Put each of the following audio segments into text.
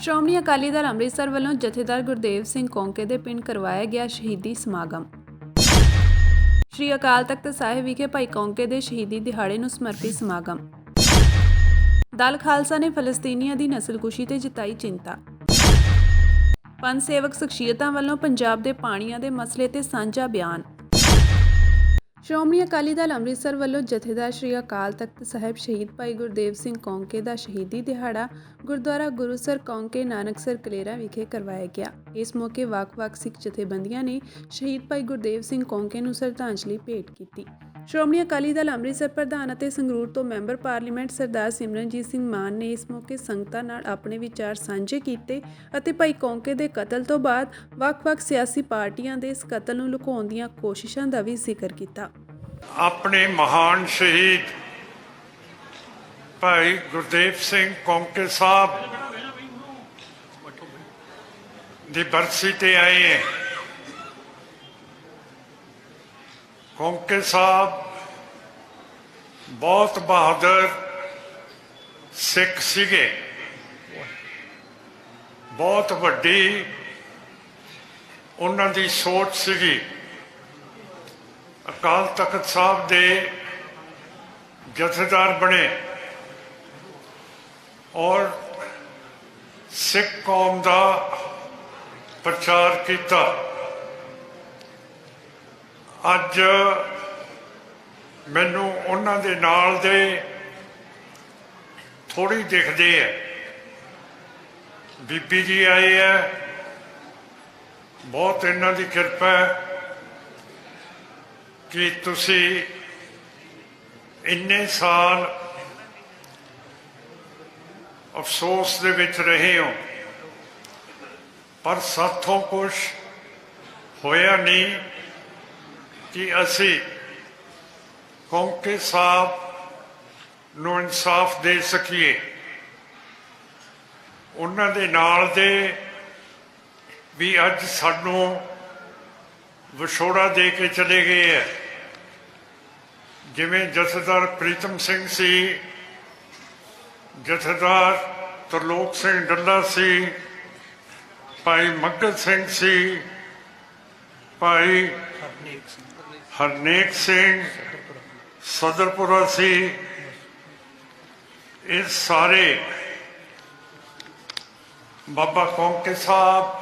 ਸ਼੍ਰੋਮਣੀ ਅਕਾਲੀ ਦਲ ਅੰਮ੍ਰਿਤਸਰ ਵੱਲੋਂ ਜਥੇਦਾਰ ਗੁਰਦੇਵ ਸਿੰਘ ਕੌਂਕੇ ਦੇ ਪਿੰਡ ਕਰਵਾਇਆ ਗਿਆ ਸ਼ਹੀਦੀ ਸਮਾਗਮ। ਸ਼੍ਰੀ ਅਕਾਲ ਤਖਤ ਸਾਹਿਬ ਵਿਖੇ ਭਾਈ ਕੌਂਕੇ ਦੇ ਸ਼ਹੀਦੀ ਦਿਹਾੜੇ ਨੂੰ ਸਮਰਪਿਤ ਸਮਾਗਮ। ਦਲ ਖਾਲਸਾ ਨੇ ਫਲਸਤੀਨੀਆਂ ਦੀ ਨਸਲਕੁਸ਼ੀ ਤੇ ਜਤਾਈ ਚਿੰਤਾ। ਪੰਜ ਸੇਵਕ ਸ਼ਖਸੀਅਤਾਂ ਵੱਲੋਂ ਪੰਜਾਬ ਦੇ ਪਾਣੀਆਂ ਦੇ ਮਸਲੇ ਤੇ ਸਾਂਝਾ ਬਿਆਨ। ਸ਼੍ਰੋਮਣੀ ਅਕਾਲੀ ਦਲ ਅੰਮ੍ਰਿਤਸਰ ਵੱਲੋਂ ਜਥੇਦਾਰ ਸ਼੍ਰੀ ਅਕਾਲ ਤਖਤ ਸਾਹਿਬ ਸ਼ਹੀਦ ਭਾਈ ਗੁਰਦੇਵ ਸਿੰਘ ਕੌਂਕੇ ਦਾ ਸ਼ਹੀਦੀ ਦਿਹਾੜਾ ਗੁਰਦੁਆਰਾ ਗੁਰੂਸਰ ਕੌਂਕੇ ਨਾਨਕਸਰ ਕਲੇਰਾਂ ਵਿਖੇ ਕਰਵਾਇਆ ਗਿਆ। ਇਸ ਮੌਕੇ ਵੱਖ-ਵੱਖ ਸਿੱਖ ਜਥੇਬੰਦੀਆਂ ਨੇ ਸ਼ਹੀਦ ਭਾਈ ਗੁਰਦੇਵ ਸਿੰਘ ਕੌਂਕੇ ਨੂੰ ਸ਼ਰਧਾਂਜਲੀ ਭੇਟ ਕੀਤੀ। ਸ਼੍ਰੋਮਣੀ ਅਕਾਲੀ ਦਲ ਅੰਮ੍ਰਿਤਸਰ ਪ੍ਰਧਾਨ ਅਤੇ ਸੰਗਰੂਰ ਤੋਂ ਮੈਂਬਰ ਪਾਰਲੀਮੈਂਟ ਸਰਦਾਰ ਸਿਮਰਨਜੀਤ ਸਿੰਘ ਮਾਨ ਨੇ ਇਸ ਮੌਕੇ ਸੰਗਤਾਂ ਨਾਲ ਆਪਣੇ ਵਿਚਾਰ ਸਾਂਝੇ ਕੀਤੇ ਅਤੇ ਭਾਈ ਕੌਂਕੇ ਦੇ ਕਤਲ ਤੋਂ ਬਾਅਦ ਵੱਖ-ਵੱਖ ਸਿਆਸੀ ਪਾਰਟੀਆਂ ਦੇ ਇਸ ਕਤਲ ਨੂੰ ਲੁਕਾਉਣ ਦੀਆਂ ਕੋਸ਼ਿਸ਼ਾਂ ਦਾ ਵੀ ਜ਼ਿਕਰ ਕੀਤਾ। ਆਪਣੇ ਮਹਾਨ ਸ਼ਹੀਦ ਭਾਈ ਗੁਰਦੇਵ ਸਿੰਘ ਕੌਂਕੇ ਸਾਹਿਬ ਦੀ ਬਰਸੀ ਤੇ ਆਏ ਹੈ। ਕੌਂਕੇ ਸਾਹਿਬ ਬਹੁਤ ਬਹਾਦਰ ਸਿੱਖ ਸੀਗੇ, ਬਹੁਤ ਵੱਡੀ ਉਹਨਾਂ ਦੀ ਸੋਚ ਸੀਗੀ। ਅਕਾਲ ਤਖਤ ਸਾਹਿਬ ਦੇ ਜਥੇਦਾਰ ਬਣੇ ਔਰ ਸਿੱਖ ਕੌਮ ਦਾ ਪ੍ਰਚਾਰ ਕੀਤਾ। ਅੱਜ ਮੈਨੂੰ ਉਹਨਾਂ ਦੇ ਨਾਲ ਦੇ ਥੋੜੀ ਦਿਖਦੇ ਹੈ। ਬੀਬੀ ਜੀ ਆਏ ਹੈ, ਬਹੁਤ ਇਹਨਾਂ ਦੀ ਕਿਰਪਾ ਹੈ ਕਿ ਤੁਸੀਂ ਇੰਨੇ ਸਾਲ ਅਫਸੋਸ ਦੇ ਵਿੱਚ ਰਹੇ ਹੋ, ਪਰ ਸਾਥੋਂ ਕੁਛ ਹੋਇਆ ਨਹੀਂ ਕਿ ਅਸੀਂ ਕੌਂਕੇ ਸਾਹਿਬ ਨੂੰ ਇਨਸਾਫ ਦੇ ਸਕੀਏ। ਉਹਨਾਂ ਦੇ ਨਾਲ ਦੇ ਵੀ ਅੱਜ ਸਾਨੂੰ ਵਿਛੋੜਾ ਦੇ ਕੇ ਚਲੇ ਗਏ ਹੈ। ਜਿਵੇਂ ਜਥੇਦਾਰ ਪ੍ਰੀਤਮ ਸਿੰਘ ਸੀ, ਜਥੇਦਾਰ ਤਰਲੋਕ ਸਿੰਘ ਡੱਲਾ ਸੀ, ਭਾਈ ਮੱਗਤ ਸਿੰਘ ਸੀ, ਭਾਈ ਹਰਨੇਕ ਸਿੰਘ ਸਦਰਪੁਰਾ ਸੀ। ਇਹ ਸਾਰੇ ਬਾਬਾ ਕੌਂਕੇ ਸਾਹਿਬ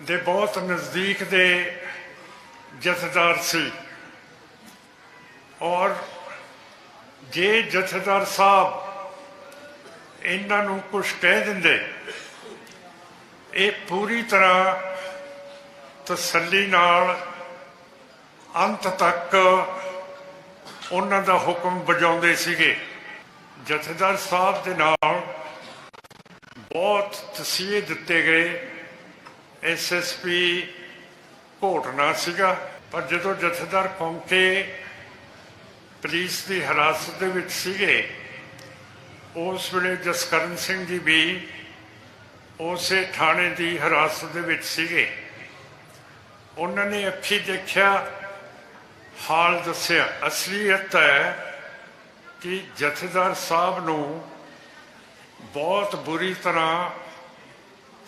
ਦੇ ਬਹੁਤ ਨਜ਼ਦੀਕ ਦੇ ਜਥੇਦਾਰ ਸੀ। ਔਰ ਜੇ ਜਥੇਦਾਰ ਸਾਹਿਬ ਇਹਨਾਂ ਨੂੰ ਕੁਛ ਕਹਿ ਦਿੰਦੇ, ਇਹ ਪੂਰੀ ਤਰ੍ਹਾਂ ਤਸੱਲੀ ਨਾਲ ਅੰਤ ਤੱਕ ਉਹਨਾਂ ਦਾ ਹੁਕਮ ਵਜਾਉਂਦੇ ਸੀਗੇ। ਜਥੇਦਾਰ ਸਾਹਿਬ ਦੇ ਨਾਲ ਬਹੁਤ ਤਸੀਹੇ ਦਿੱਤੇ ਗਏ। ਐਸਐਸਪੀ ਘੋਟਣਾ ਸੀਗਾ, ਪਰ ਜਦੋਂ ਜਥੇਦਾਰ ਕੌਂਕੇ ਪੁਲਿਸ ਦੀ ਹਿਰਾਸਤ ਦੇ ਵਿੱਚ ਸੀਗੇ, ਉਸ ਵੇਲੇ ਜਸਕਰਨ ਸਿੰਘ ਜੀ ਵੀ ਉਸੇ ਥਾਣੇ ਦੀ ਹਿਰਾਸਤ ਦੇ ਵਿੱਚ ਸੀਗੇ। ਉਹਨਾਂ ਨੇ ਅੱਖੀਂ ਦੇਖਿਆ, ਹਾਲ ਦੱਸਿਆ। ਅਸਲੀਅਤ ਹੈ ਕਿ ਜਥੇਦਾਰ ਸਾਹਿਬ ਨੂੰ ਬਹੁਤ ਬੁਰੀ ਤਰ੍ਹਾਂ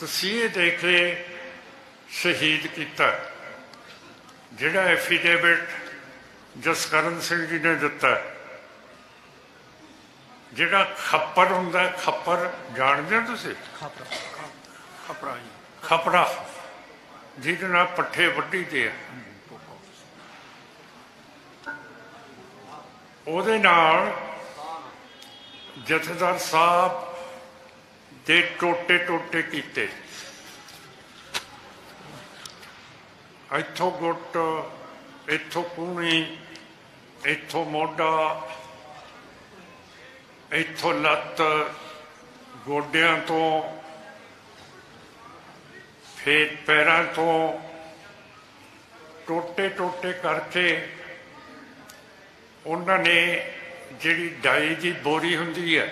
ਤਸੀਹੇ ਦੇ ਕੇ ਸ਼ਹੀਦ ਕੀਤਾ। ਜਿਹੜਾ ਐਫੀਡੇਵਿਟ ਜਸਕਰਨ ਸਿੰਘ ਜੀ ਨੇ ਦਿੱਤਾ, ਜਿਹੜਾ ਖੱਪਰ ਹੁੰਦਾ, ਖੱਪਰ ਜਾਣਦੇ ਹੋ ਤੁਸੀਂ? ਖਪੜਾ ਜਿਹਦੇ ਨਾਲ ਪੱਠੇ ਵੱਢੀ ਦੇ ਆ, ਉਹਦੇ ਨਾਲ ਜਥੇਦਾਰ ਸਾਹਿਬ ਦੇ ਟੋਟੇ ਕੀਤੇ। ਇੱਥੋਂ ਗੁੱਟ, ਇੱਥੋਂ ਕੂਹਣੀ, ਇੱਥੋਂ ਮੋਢਾ, ਇੱਥੋਂ ਲੱਤ, ਗੋਡਿਆਂ ਤੋਂ, ਫਿਰ ਪੈਰਾਂ ਤੋਂ ਟੋਟੇ ਕਰਕੇ ਉਹਨਾਂ ਨੇ ਜਿਹੜੀ ਡਾਈ ਦੀ ਬੋਰੀ ਹੁੰਦੀ ਹੈ,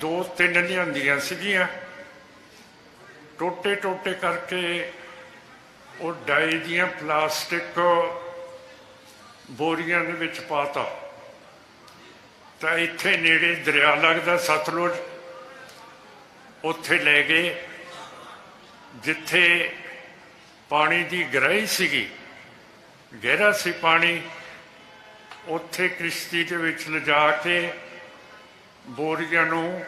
2-3 ਲਿਆਂਦੀਆਂ ਸੀਗੀਆਂ, ਟੋਟੇ ਕਰਕੇ ਉਹ ਡਾਈ ਦੀਆਂ ਪਲਾਸਟਿਕ ਬੋਰੀਆਂ ਦੇ ਵਿੱਚ ਪਾਤਾ। ਤਾਂ ਇੱਥੇ ਨੇੜੇ ਦਰਿਆ ਲੱਗਦਾ ਸਤਲੁਜ, ਉੱਥੇ ਲੈ ਗਏ ਜਿੱਥੇ ਪਾਣੀ ਦੀ ਗਹਿਰਾਈ ਸੀਗੀ, ਗਹਿਰਾ ਸੀ ਪਾਣੀ। ਉੱਥੇ ਕਿਸ਼ਤੀ ਦੇ ਵਿੱਚ ਲਿਜਾ ਕੇ ਬੋਰੀਆਂ ਨੂੰ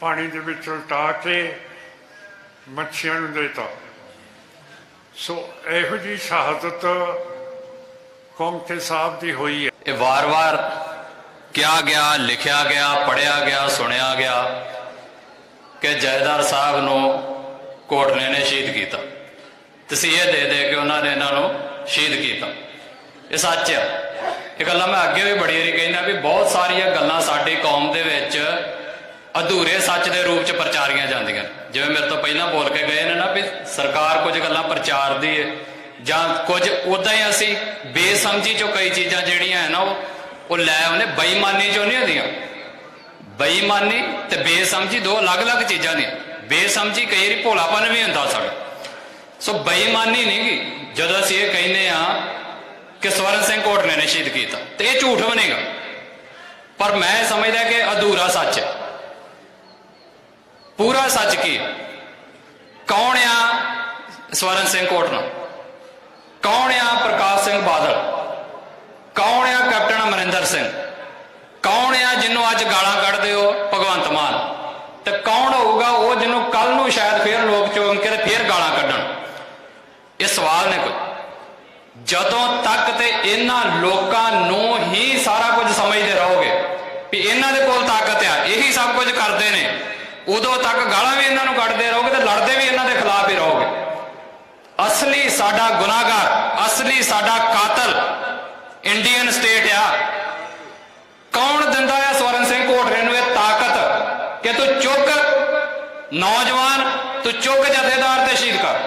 ਪਾਣੀ ਦੇ ਵਿੱਚ ਉਲਟਾ ਕੇ ਮੱਛੀਆਂ ਨੂੰ ਦੇਤਾ। ਸੋ ਇਹੋ ਜਿਹੀ ਸ਼ਹਾਦਤ ਕੌਂਕੇ ਸਾਹਿਬ ਦੀ ਹੋਈ ਹੈ। ਇਹ ਵਾਰ-ਵਾਰ ਕਿਹਾ ਗਿਆ, ਲਿਖਿਆ ਗਿਆ, ਪੜ੍ਹਿਆ ਗਿਆ, ਸੁਣਿਆ ਗਿਆ ਕਿ ਜਥੇਦਾਰ ਸਾਹਿਬ ਨੂੰ ਕੋਟਲੇ ਨੇ ਸ਼ਹੀਦ ਕੀਤਾ, ਤਸੀਹੇ ਦੇ ਦੇ ਕੇ ਉਹਨਾਂ ਨੇ ਇਹਨਾਂ ਨੂੰ ਸ਼ਹੀਦ ਕੀਤਾ। ਇਹ ਸੱਚ ਆ। ਇਹ ਗੱਲਾਂ ਮੈਂ ਅੱਗੇ ਵੀ ਬੜੀ ਵਾਰੀ ਕਹਿੰਦਾ ਵੀ ਬਹੁਤ ਸਾਰੀਆਂ ਗੱਲਾਂ ਸਾਡੀ ਕੌਮ ਦੇ ਵਿੱਚ ਅਧੂਰੇ ਸੱਚ ਦੇ ਰੂਪ 'ਚ ਪ੍ਰਚਾਰੀਆਂ ਜਾਂਦੀਆਂ। ਜਿਵੇਂ ਮੇਰੇ ਤੋਂ ਪਹਿਲਾਂ ਬੋਲ ਕੇ ਗਏ ਨੇ ਨਾ ਵੀ ਸਰਕਾਰ ਕੁਝ ਗੱਲਾਂ ਪ੍ਰਚਾਰਦੀ ਹੈ ਜਾਂ ਕੁਝ ਉੱਦਾਂ ਹੀ ਅਸੀਂ ਬੇਸਮਝੀ 'ਚੋਂ ਕਈ ਚੀਜ਼ਾਂ ਜਿਹੜੀਆਂ ਹੈ ਨਾ ਉਹ ਲੈ ਆਉਂਦੇ। ਬੇਈਮਾਨੀ 'ਚੋਂ ਨਹੀਂ ਹੁੰਦੀਆਂ। ਬੇਈਮਾਨੀ ਤੇ ਬੇਸਮਝੀ ਦੋ ਅਲੱਗ-ਅਲੱਗ ਚੀਜ਼ਾਂ ਨੇ। ਬੇਸਮਝੀ ਕਈ ਵਾਰੀ ਭੋਲਾਪਨ ਵੀ ਹੁੰਦਾ ਸਾਡਾ। ਸੋ ਬੇਈਮਾਨੀ ਨਹੀਂ ਗੀ ਜਦੋਂ ਅਸੀਂ ਇਹ ਕਹਿੰਦੇ ਆ ਕਿ ਸਵਰਨ ਸਿੰਘ ਕੋਟਲੇ ਨੇ ਸ਼ਹੀਦ ਕੀਤਾ, ਤੇ ਇਹ ਝੂਠ ਬਣੇਗਾ। ਪਰ ਮੈਂ ਸਮਝਦਾ ਕਿ ਅਧੂਰਾ ਸੱਚ ਹੈ। ਪੂਰਾ ਸੱਚ ਕੀ ਹੈ? ਕੌਣ ਆ ਸਵਰਨ ਸਿੰਘ ਕੋਟਲਾ? ਕੌਣ ਆ ਪ੍ਰਕਾਸ਼ ਸਿੰਘ ਬਾਦਲ? ਕੌਣ ਆ ਕੈਪਟਨ ਅਮਰਿੰਦਰ ਸਿੰਘ? ਕੌਣ ਆ ਜਿਹਨੂੰ ਅੱਜ ਗਾਲਾਂ ਕੱਢਦੇ ਹੋ ਭਗਵੰਤ ਮਾਨ? ਤੇ ਕੌਣ ਹੋਊਗਾ ਉਹ ਜਿਹਨੂੰ ਕੱਲ ਨੂੰ ਸ਼ਾਇਦ ਫੇਰ ਲੋਕ ਚੁਣ ਕੇ ਤੇ ਫੇਰ ਗਾਲਾਂ ਕੱਢਣ? ਇਹ ਸਵਾਲ ਨੇ ਕੋਈ। ਜਦੋਂ ਤੱਕ ਤੇ ਇਹਨਾਂ ਲੋਕਾਂ ਨੂੰ ਹੀ ਸਾਰਾ ਕੁਝ ਸਮਝਦੇ ਰਹੋਗੇ ਵੀ ਇਹਨਾਂ ਦੇ ਕੋਲ ਤਾਕਤ ਆ, ਇਹੀ ਸਭ ਕੁਝ ਕਰਦੇ ਨੇ, ਉਦੋਂ ਤੱਕ ਗਾਲਾਂ ਵੀ ਇਹਨਾਂ ਨੂੰ ਕੱਢਦੇ ਰਹੋਗੇ ਤੇ ਲੜਦੇ ਵੀ ਇਹਨਾਂ ਦੇ ਖਿਲਾਫ ਹੀ ਰਹੋਗੇ। ਅਸਲੀ ਸਾਡਾ ਗੁਨਾਹਗਾਰ, ਅਸਲੀ ਸਾਡਾ ਕਾਤਲ ਇੰਡੀਅਨ ਸਟੇਟ ਆ। ਕੌਣ ਦਿੰਦਾ ਆ ਸਵਰਨ ਸਿੰਘ ਕੋਟਲੇ ਨੂੰ ਇਹ ਤਾਕਤ ਕਿ ਤੂੰ ਚੁੱਕ ਨੌਜਵਾਨ, ਤੂੰ ਚੁੱਕ ਜਥੇਦਾਰ ਤੇ ਸ਼ਹੀਦ ਕਰ?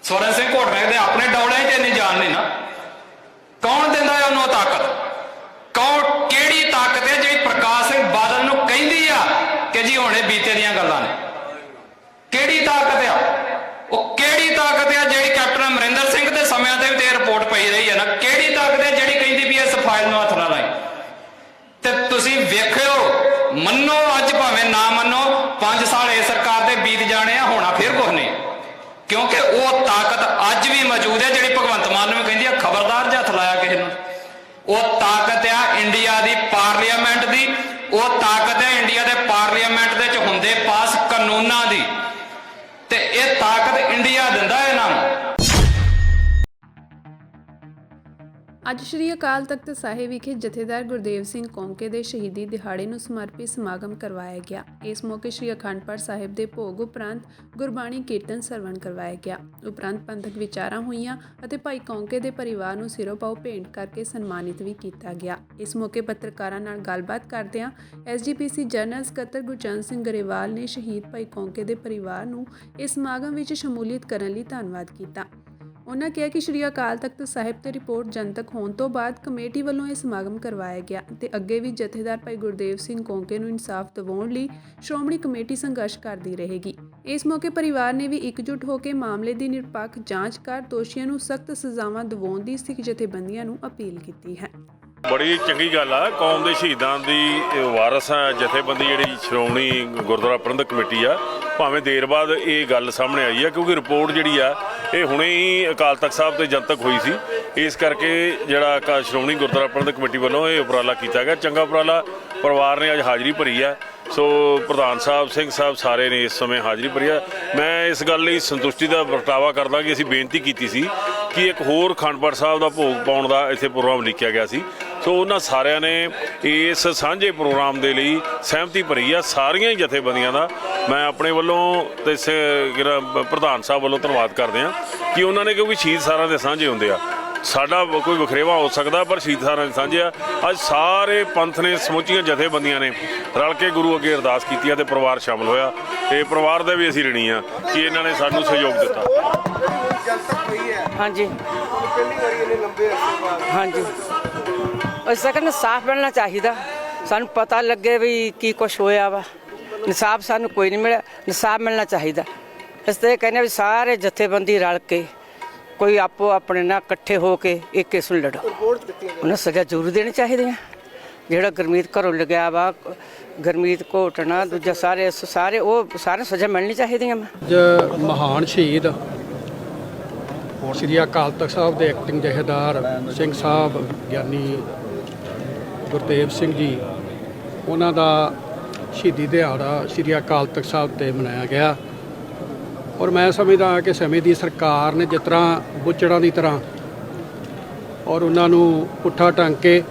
ਸਵਰਨ ਸਿੰਘ ਕੋਟਲੇ ਦੇ ਆਪਣੇ ਡੌਲਿਆਂ 'ਚ ਇੰਨੀ ਜਾਨ ਨਹੀਂ ਨਾ। ਕੌਣ ਦਿੰਦਾ ਹੈ ਉਹਨੂੰ ਤਾਕਤ? ਕੌਣ, ਕਿਹੜੀ ਤਾਕਤ ਹੈ ਜਿਹੜੀ ਪ੍ਰਕਾਸ਼ ਸਿੰਘ ਬਾਦਲ ਨੂੰ ਕਹਿੰਦੀ ਆ ਕਿ ਜੀ ਹੁਣੇ ਬੀਤੇ ਦੀਆਂ ਗੱਲਾਂ ਨੇ? ਕਿਹੜੀ ਤਾਕਤ ਆ ਉਹ? ਕਿਹੜੀ ਤਾਕਤ ਆ ਜਿਹੜੀ ਕੈਪਟਨ ਅਮਰਿੰਦਰ ਸਿੰਘ ਦੇ ਸਮਿਆਂ ਤੇ ਵੀ ਤੇ ਰਿਪੋਰਟ ਪਈ ਰਹੀ ਹੈ ਨਾ? ਕਿਹੜੀ ਤਾਕਤ ਹੈ ਜਿਹੜੀ ਕਹਿੰਦੀ ਵੀ ਇਸ ਫਾਈਲ ਨੂੰ ਹੱਥ ਨਾ ਲਾਈ? ਤੇ ਤੁਸੀਂ ਵੇਖਿਓ, ਮੰਨੋ ਅੱਜ ਭਾਵੇਂ ਨਾ ਮੰਨੋ, 5 ਸਾਲ ਇਹ ਸਰਕਾਰ ਦੇ ਬੀਤ ਜਾਣੇ ਆ, ਹੋਣਾ ਫਿਰ ਕੁਝ ਨਹੀਂ। ਕਿਉਂਕਿ ਉਹ ਤਾਕਤ ਅੱਜ ਵੀ ਮੌਜੂਦ ਹੈ ਜਿਹੜੀ ਭਗਵੰਤ ਮਾਨ ਨੂੰ ਵੀ ਕਹਿੰਦੀ ਆ ਖਬਰਦਾਰ ਜੇ ਹੱਥ ਲਾਇਆ ਕਿਸੇ ਨੂੰ। ਉਹ ਤਾਕਤ ਆ ਇੰਡੀਆ ਦੀ ਪਾਰਲੀਮੈਂਟ ਦੀ। ਉਹ ਤਾਕਤ ਹੈ ਇੰਡੀਆ ਦੇ ਪਾਰਲੀਮੈਂਟ ਦੇ ਵਿੱਚ ਹੁੰਦੇ ਪਾਸ ਕਾਨੂੰਨਾਂ ਦੀ। ਤੇ ਇਹ ਤਾਕਤ ਇੰਡੀਆ ਦਿੰਦਾ ਇਹਨਾਂ ਨੂੰ। ਅੱਜ ਸ਼੍ਰੀ ਅਕਾਲ ਤਖਤ ਸਾਹਿਬ ਵਿਖੇ ਜਥੇਦਾਰ ਗੁਰਦੇਵ ਸਿੰਘ ਕੌਂਕੇ ਦੇ ਸ਼ਹੀਦੀ ਦਿਹਾੜੇ ਨੂੰ ਸਮਰਪਿਤ ਸਮਾਗਮ ਕਰਵਾਇਆ ਗਿਆ। ਇਸ ਮੌਕੇ ਸ਼੍ਰੀ ਅਖੰਡ ਪਾਠ ਸਾਹਿਬ ਦੇ ਭੋਗ ਉਪਰੰਤ ਗੁਰਬਾਣੀ ਕੀਰਤਨ ਸਰਵਣ ਕਰਵਾਇਆ ਗਿਆ। ਉਪਰੰਤ ਪੰਥਕ ਵਿਚਾਰਾਂ ਹੋਈਆਂ ਅਤੇ ਭਾਈ ਕੌਂਕੇ ਦੇ ਪਰਿਵਾਰ ਨੂੰ ਸਿਰੋਂ ਪਾਓ ਭੇਂਟ ਕਰਕੇ ਸਨਮਾਨਿਤ ਵੀ ਕੀਤਾ ਗਿਆ। ਇਸ ਮੌਕੇ ਪੱਤਰਕਾਰਾਂ ਨਾਲ ਗੱਲਬਾਤ ਕਰਦਿਆਂ SGPC ਜਨਰਲ ਸਕੱਤਰ ਗੁਰਚਰਨ ਸਿੰਘ ਗਰੇਵਾਲ ਨੇ ਸ਼ਹੀਦ ਭਾਈ ਕੌਂਕੇ ਦੇ ਪਰਿਵਾਰ ਨੂੰ ਇਸ ਸਮਾਗਮ ਵਿੱਚ ਸ਼ਮੂਲੀਅਤ ਕਰਨ ਲਈ ਧੰਨਵਾਦ ਕੀਤਾ। ਉਨ੍ਹਾਂ ਕਿਹਾ ਕਿ ਸ਼੍ਰੀ ਅਕਾਲ ਤਖਤ ਸਾਹਿਬ ਤੇ ਰਿਪੋਰਟ ਜਨਤਕ ਹੋਣ ਤੋਂ ਬਾਅਦ ਕਮੇਟੀ ਵੱਲੋਂ ਇਹ ਸਮਾਗਮ ਕਰਵਾਇਆ ਗਿਆ ਤੇ ਅੱਗੇ ਵੀ ਜਥੇਦਾਰ ਭਾਈ ਗੁਰਦੇਵ ਸਿੰਘ ਕੌਂਕੇ ਨੂੰ ਇਨਸਾਫ ਦਿਵਾਉਣ ਲਈ ਸ਼੍ਰੋਮਣੀ ਕਮੇਟੀ ਸੰਘਰਸ਼ ਕਰਦੀ ਰਹੇਗੀ। ਇਸ ਮੌਕੇ ਪਰਿਵਾਰ ਨੇ ਵੀ ਇਕਜੁੱਟ ਹੋ ਕੇ ਮਾਮਲੇ ਦੀ ਨਿਰਪੱਖ ਜਾਂਚ ਕਰ ਦੋਸ਼ੀਆਂ ਨੂੰ ਸਖਤ ਸਜ਼ਾਵਾਂ ਦਿਵਾਉਣ ਦੀ ਸਿੱਖ ਜਥੇਬੰਦੀਆਂ ਨੂੰ ਅਪੀਲ ਕੀਤੀ ਹੈ। ਬੜੀ ਚੰਗੀ ਗੱਲ ਆ, ਕੌਮ ਦੇ ਸ਼ਹੀਦਾਂ ਦੀ ਵਾਰਸ ਆ ਜਥੇਬੰਦੀ ਜਿਹੜੀ ਸ਼੍ਰੋਮਣੀ ਗੁਰਦੁਆਰਾ ਪ੍ਰਬੰਧਕ ਕਮੇਟੀ ਆ। ਭਾਵੇਂ ਦੇਰ ਬਾਅਦ ਇਹ ਗੱਲ ਸਾਹਮਣੇ ਆਈ ਆ ਕਿਉਂਕਿ ਰਿਪੋਰਟ ਜਿਹੜੀ ਆ ਇਹ ਹੁਣੇ ਹੀ ਅਕਾਲ ਤਖਤ ਸਾਹਿਬ ਤੇ ਜਨਤਕ ਹੋਈ ਸੀ। ਇਸ ਕਰਕੇ ਜਿਹੜਾ ਸ਼੍ਰੋਮਣੀ ਗੁਰਦੁਆਰਾ ਪ੍ਰਬੰਧਕ ਕਮੇਟੀ ਵੱਲੋਂ ਇਹ ਉਪਰਾਲਾ ਕੀਤਾ ਗਿਆ। ਚੰਗਾ ਉਪਰਾਲਾ। ਪਰਿਵਾਰ ਨੇ ਅੱਜ ਹਾਜ਼ਰੀ ਭਰੀ ਆ। ਸੋ ਪ੍ਰਧਾਨ ਸਾਹਿਬ, ਸਿੰਘ ਸਾਹਿਬ ਸਾਰੇ ਨੇ ਇਸ ਸਮੇਂ ਹਾਜ਼ਰੀ ਭਰੀ ਆ। ਮੈਂ ਇਸ ਗੱਲ ਲਈ ਸੰਤੁਸ਼ਟੀ ਦਾ ਪ੍ਰਗਟਾਵਾ ਕਰਦਾ ਕਿ ਅਸੀਂ ਬੇਨਤੀ ਕੀਤੀ ਸੀ ਕਿ ਇੱਕ ਹੋਰ ਅਖੰਡ ਪਾਠ ਸਾਹਿਬ ਦਾ ਭੋਗ ਪਾਉਣ ਦਾ ਇੱਥੇ ਪ੍ਰੋਗਰਾਮ ਲਿਖਿਆ ਗਿਆ ਸੀ। ਸੋ ਉਹਨਾਂ ਸਾਰਿਆਂ ਨੇ ਇਸ ਸਾਂਝੇ ਪ੍ਰੋਗਰਾਮ ਦੇ ਲਈ ਸਹਿਮਤੀ ਭਰੀ ਆ, ਸਾਰੀਆਂ ਹੀ ਜਥੇਬੰਦੀਆਂ ਦਾ। ਮੈਂ ਆਪਣੇ ਵੱਲੋਂ ਤੇ ਪ੍ਰਧਾਨ ਸਾਹਿਬ ਵੱਲੋਂ ਧੰਨਵਾਦ ਕਰਦੇ ਹਾਂ ਕਿ ਉਹਨਾਂ ਨੇ, ਕਿਉਂਕਿ ਸ਼ਹੀਦ ਸਾਰਿਆਂ ਦੇ ਸਾਂਝੇ ਹੁੰਦੇ ਆ। ਸਾਡਾ ਕੋਈ ਵਖਰੇਵਾ ਹੋ ਸਕਦਾ ਪਰ ਸ਼ਹੀਦ ਸਾਰਿਆਂ ਦੇ ਸਾਂਝੇ ਆ। ਅੱਜ ਸਾਰੇ ਪੰਥ ਨੇ, ਸਮੁੱਚੀਆਂ ਜਥੇਬੰਦੀਆਂ ਨੇ ਰਲ ਕੇ ਗੁਰੂ ਅੱਗੇ ਅਰਦਾਸ ਕੀਤੀ ਆ ਤੇ ਪਰਿਵਾਰ ਸ਼ਾਮਲ ਹੋਇਆ। ਤੇ ਪਰਿਵਾਰ ਦਾ ਵੀ ਅਸੀਂ ਰਣੀ ਆ ਕਿ ਇਹਨਾਂ ਨੇ ਸਾਨੂੰ ਸਹਿਯੋਗ ਦਿੱਤਾ। ਹਾਂਜੀ ਹਾਂਜੀ, ਅਸੀਂ ਕਹਿੰਦੇ ਸਾਫ਼ ਮਿਲਣਾ ਚਾਹੀਦਾ। ਸਾਨੂੰ ਪਤਾ ਲੱਗੇ ਵੀ ਕੀ ਕੁਛ ਹੋਇਆ ਵਾ। ਇਨਸਾਫ ਸਾਨੂੰ ਕੋਈ ਨਹੀਂ ਮਿਲਿਆ, ਇਨਸਾਫ ਮਿਲਣਾ ਚਾਹੀਦਾ। ਇਸ ਤੇ ਕਹਿੰਦੇ ਵੀ ਸਾਰੇ ਜਥੇਬੰਦੀ ਰਲ ਕੇ ਕੋਈ ਆਪੋ ਆਪਣੇ ਨਾਲ ਇਕੱਠੇ ਹੋ ਕੇ ਇੱਕ ਕੇਸ ਨੂੰ ਲੜੋ। ਉਹਨਾਂ ਸਜ਼ਾ ਜ਼ਰੂਰ ਦੇਣੀ ਚਾਹੀਦੀ ਹੈ। ਜਿਹੜਾ ਗੁਰਮੀਤ ਘਰੋਂ ਲੱਗਿਆ ਵਾ, ਗੁਰਮੀਤ ਘੋਟਣਾ, ਦੂਜਾ ਸਾਰੇ ਸਾਰੇ ਸਜ਼ਾ ਮਿਲਣੀ ਚਾਹੀਦੀਆਂ ਵਾ। ਅੱਜ ਮਹਾਨ ਸ਼ਹੀਦ ਸ੍ਰੀ ਅਕਾਲ ਤਖਤ ਸਾਹਿਬ ਦੇ ਐਕਟਿੰਗ ਜਥੇਦਾਰ ਸਿੰਘ ਸਾਹਿਬ ਗਿਆਨੀ ਗੁਰਦੇਵ ਸਿੰਘ ਜੀ, ਉਹਨਾਂ ਦਾ ਸ਼ਹੀਦੀ ਦਿਹਾੜਾ ਸ੍ਰੀ ਅਕਾਲ ਤਖਤ ਸਾਹਿਬ ਤੇ ਮਨਾਇਆ ਗਿਆ। ਔਰ ਮੈਂ ਸਮਝਦਾ ਕਿ ਸਮੇਂ ਦੀ ਸਰਕਾਰ ਨੇ ਜਿਸ ਤਰ੍ਹਾਂ ਬੁੱਚੜਾਂ ਦੀ ਤਰ੍ਹਾਂ ਔਰ ਉਹਨਾਂ ਨੂੰ ਪੁੱਠਾ ਢੰਗ ਕੇ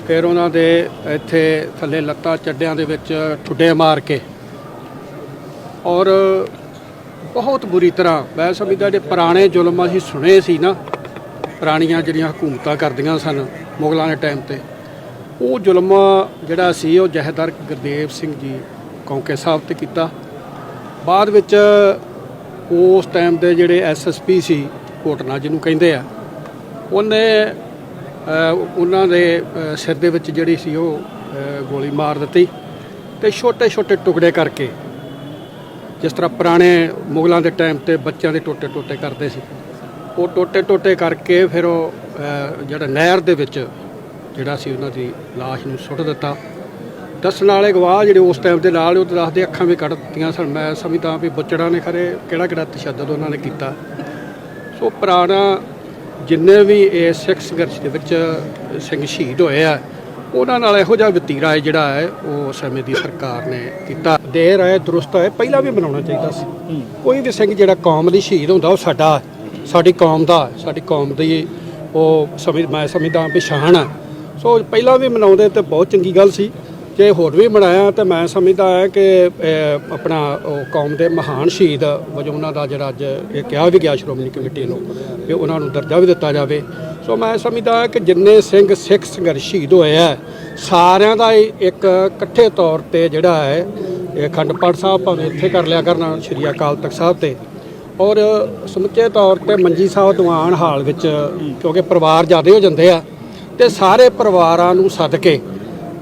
ਫਿਰ ਉਹਨਾਂ ਦੇ ਇੱਥੇ ਥੱਲੇ ਲੱਤਾਂ ਚੱਡਿਆਂ ਦੇ ਵਿੱਚ ਠੁੱਡੇ ਮਾਰ ਕੇ ਔਰ ਬਹੁਤ ਬੁਰੀ ਤਰ੍ਹਾਂ, ਮੈਂ ਸਮਝਦਾ ਜਿਹੜੇ ਪੁਰਾਣੇ ਜ਼ੁਲਮ ਅਸੀਂ ਸੁਣੇ ਸੀ ਨਾ, ਪੁਰਾਣੀਆਂ ਜਿਹੜੀਆਂ ਹਕੂਮਤਾਂ ਕਰਦੀਆਂ ਸਨ ਮੁਗਲਾਂ ਦੇ ਟਾਈਮ ਤੇ, ਉਹ ਜ਼ੁਲਮ ਜਿਹੜਾ ਸੀ ਉਹ ਜਥੇਦਾਰ ਗੁਰਦੇਵ ਸਿੰਘ ਜੀ ਕੌਂਕੇ ਸਾਹਿਬ ਤੇ ਕੀਤਾ। ਬਾਅਦ ਵਿੱਚ ਉਸ ਟਾਈਮ ਦੇ ਜਿਹੜੇ ਐਸਐਸਪੀ ਸੀ ਘੋਟਣਾ ਜਿਹਨੂੰ ਕਹਿੰਦੇ ਆ, ਉਹਨੇ ਉਹਨਾਂ ਦੇ ਸਿਰ ਦੇ ਵਿੱਚ ਜਿਹੜੀ ਸੀ ਉਹ ਗੋਲੀ ਮਾਰ ਦਿੱਤੀ ਤੇ ਛੋਟੇ ਛੋਟੇ ਟੁਕੜੇ ਕਰਕੇ, ਜਿਸ ਤਰ੍ਹਾਂ ਪੁਰਾਣੇ ਮੁਗਲਾਂ ਦੇ ਟਾਈਮ ਤੇ ਬੱਚਿਆਂ ਦੇ ਟੋਟੇ ਟੋਟੇ ਕਰਦੇ ਸੀ, ਉਹ ਟੋਟੇ ਟੋਟੇ ਕਰਕੇ ਫਿਰ ਉਹ ਜਿਹੜਾ ਨਹਿਰ ਦੇ ਵਿੱਚ ਜਿਹੜਾ ਸੀ ਉਹਨਾਂ ਦੀ ਲਾਸ਼ ਨੂੰ ਸੁੱਟ ਦਿੱਤਾ। ਦੱਸਣ ਵਾਲੇ ਗਵਾਹ ਜਿਹੜੇ ਉਸ ਟਾਈਮ ਦੇ ਨਾਲ ਉਹ ਦੱਸਦੇ ਅੱਖਾਂ ਵੀ ਕੱਢ ਦਿੱਤੀਆਂ ਸਨ। ਮੈਂ ਸਮਝਦਾ ਵੀ ਬੁੱਚੜਾਂ ਨੇ ਖਰੇ ਕਿਹੜਾ ਤਸ਼ੱਦਦ ਉਹਨਾਂ ਨੇ ਕੀਤਾ। ਸੋ ਪੁਰਾਣਾ ਜਿੰਨੇ ਵੀ ਇਹ ਸਿੱਖ ਸੰਘਰਸ਼ ਦੇ ਵਿੱਚ ਸਿੰਘ ਸ਼ਹੀਦ ਹੋਏ ਆ, ਉਹਨਾਂ ਨਾਲ ਇਹੋ ਜਿਹਾ ਵਤੀਰਾ ਹੈ ਜਿਹੜਾ ਹੈ ਉਹ ਸਮੇਂ ਦੀ ਸਰਕਾਰ ਨੇ ਕੀਤਾ। ਦੇਰ ਹੈ ਦਰੁਸਤ ਹੈ, ਪਹਿਲਾਂ ਵੀ ਮਨਾਉਣਾ ਚਾਹੀਦਾ ਸੀ। ਕੋਈ ਵੀ ਸਿੰਘ ਜਿਹੜਾ ਕੌਮ ਲਈ ਸ਼ਹੀਦ ਹੁੰਦਾ ਉਹ ਸਾਡੀ ਕੌਮ ਦਾ, ਸਾਡੀ ਕੌਮ ਦੀ ਉਹ ਮੈਂ ਸਮਝਦਾ ਵੀ ਸ਼ਾਨ ਆ। ਸੋ ਪਹਿਲਾਂ ਵੀ ਮਨਾਉਂਦੇ ਤੇ ਬਹੁਤ ਚੰਗੀ ਗੱਲ ਸੀ। ਜੇ ਹੋਰ ਵੀ ਮਨਾਇਆ ਤਾਂ ਮੈਂ ਸਮਝਦਾ ਹੈ ਕਿ ਆਪਣਾ ਉਹ ਕੌਮ ਦੇ ਮਹਾਨ ਸ਼ਹੀਦ ਵਜੋਂ ਉਹਨਾਂ ਦਾ ਜਿਹੜਾ ਅੱਜ ਇਹ ਕਿਹਾ ਵੀ ਗਿਆ ਸ਼੍ਰੋਮਣੀ ਕਮੇਟੀ ਨੂੰ ਕਿ ਉਹਨਾਂ ਨੂੰ ਦਰਜਾ ਵੀ ਦਿੱਤਾ ਜਾਵੇ। ਸੋ ਮੈਂ ਸਮਝਦਾ ਕਿ ਜਿੰਨੇ ਸਿੰਘ ਸਿੱਖ ਸੰਘਰਸ਼ ਸ਼ਹੀਦ ਹੋਏ ਆ, ਸਾਰਿਆਂ ਦਾ ਇੱਕ ਇਕੱਠੇ ਤੌਰ ਤੇ ਜਿਹੜਾ ਹੈ ਇਹ ਅਖੰਡ ਪਾਠ ਸਾਹਿਬ ਭਾਵੇਂ ਇੱਥੇ ਕਰ ਲਿਆ ਕਰਨਾ ਸ੍ਰੀ ਅਕਾਲ ਤਖਤ ਸਾਹਿਬ ਤੇ, ਔਰ ਸਮੁੱਚੇ ਤੌਰ ਤੇ ਮੰਜੀ ਸਾਹਿਬ ਦੀਵਾਨ ਹਾਲ ਵਿੱਚ, ਕਿਉਂਕਿ ਪਰਿਵਾਰ ਜ਼ਿਆਦਾ ਹੋ ਜਾਂਦੇ ਆ ਤੇ ਸਾਰੇ ਪਰਿਵਾਰਾਂ ਨੂੰ ਸੱਦ ਕੇ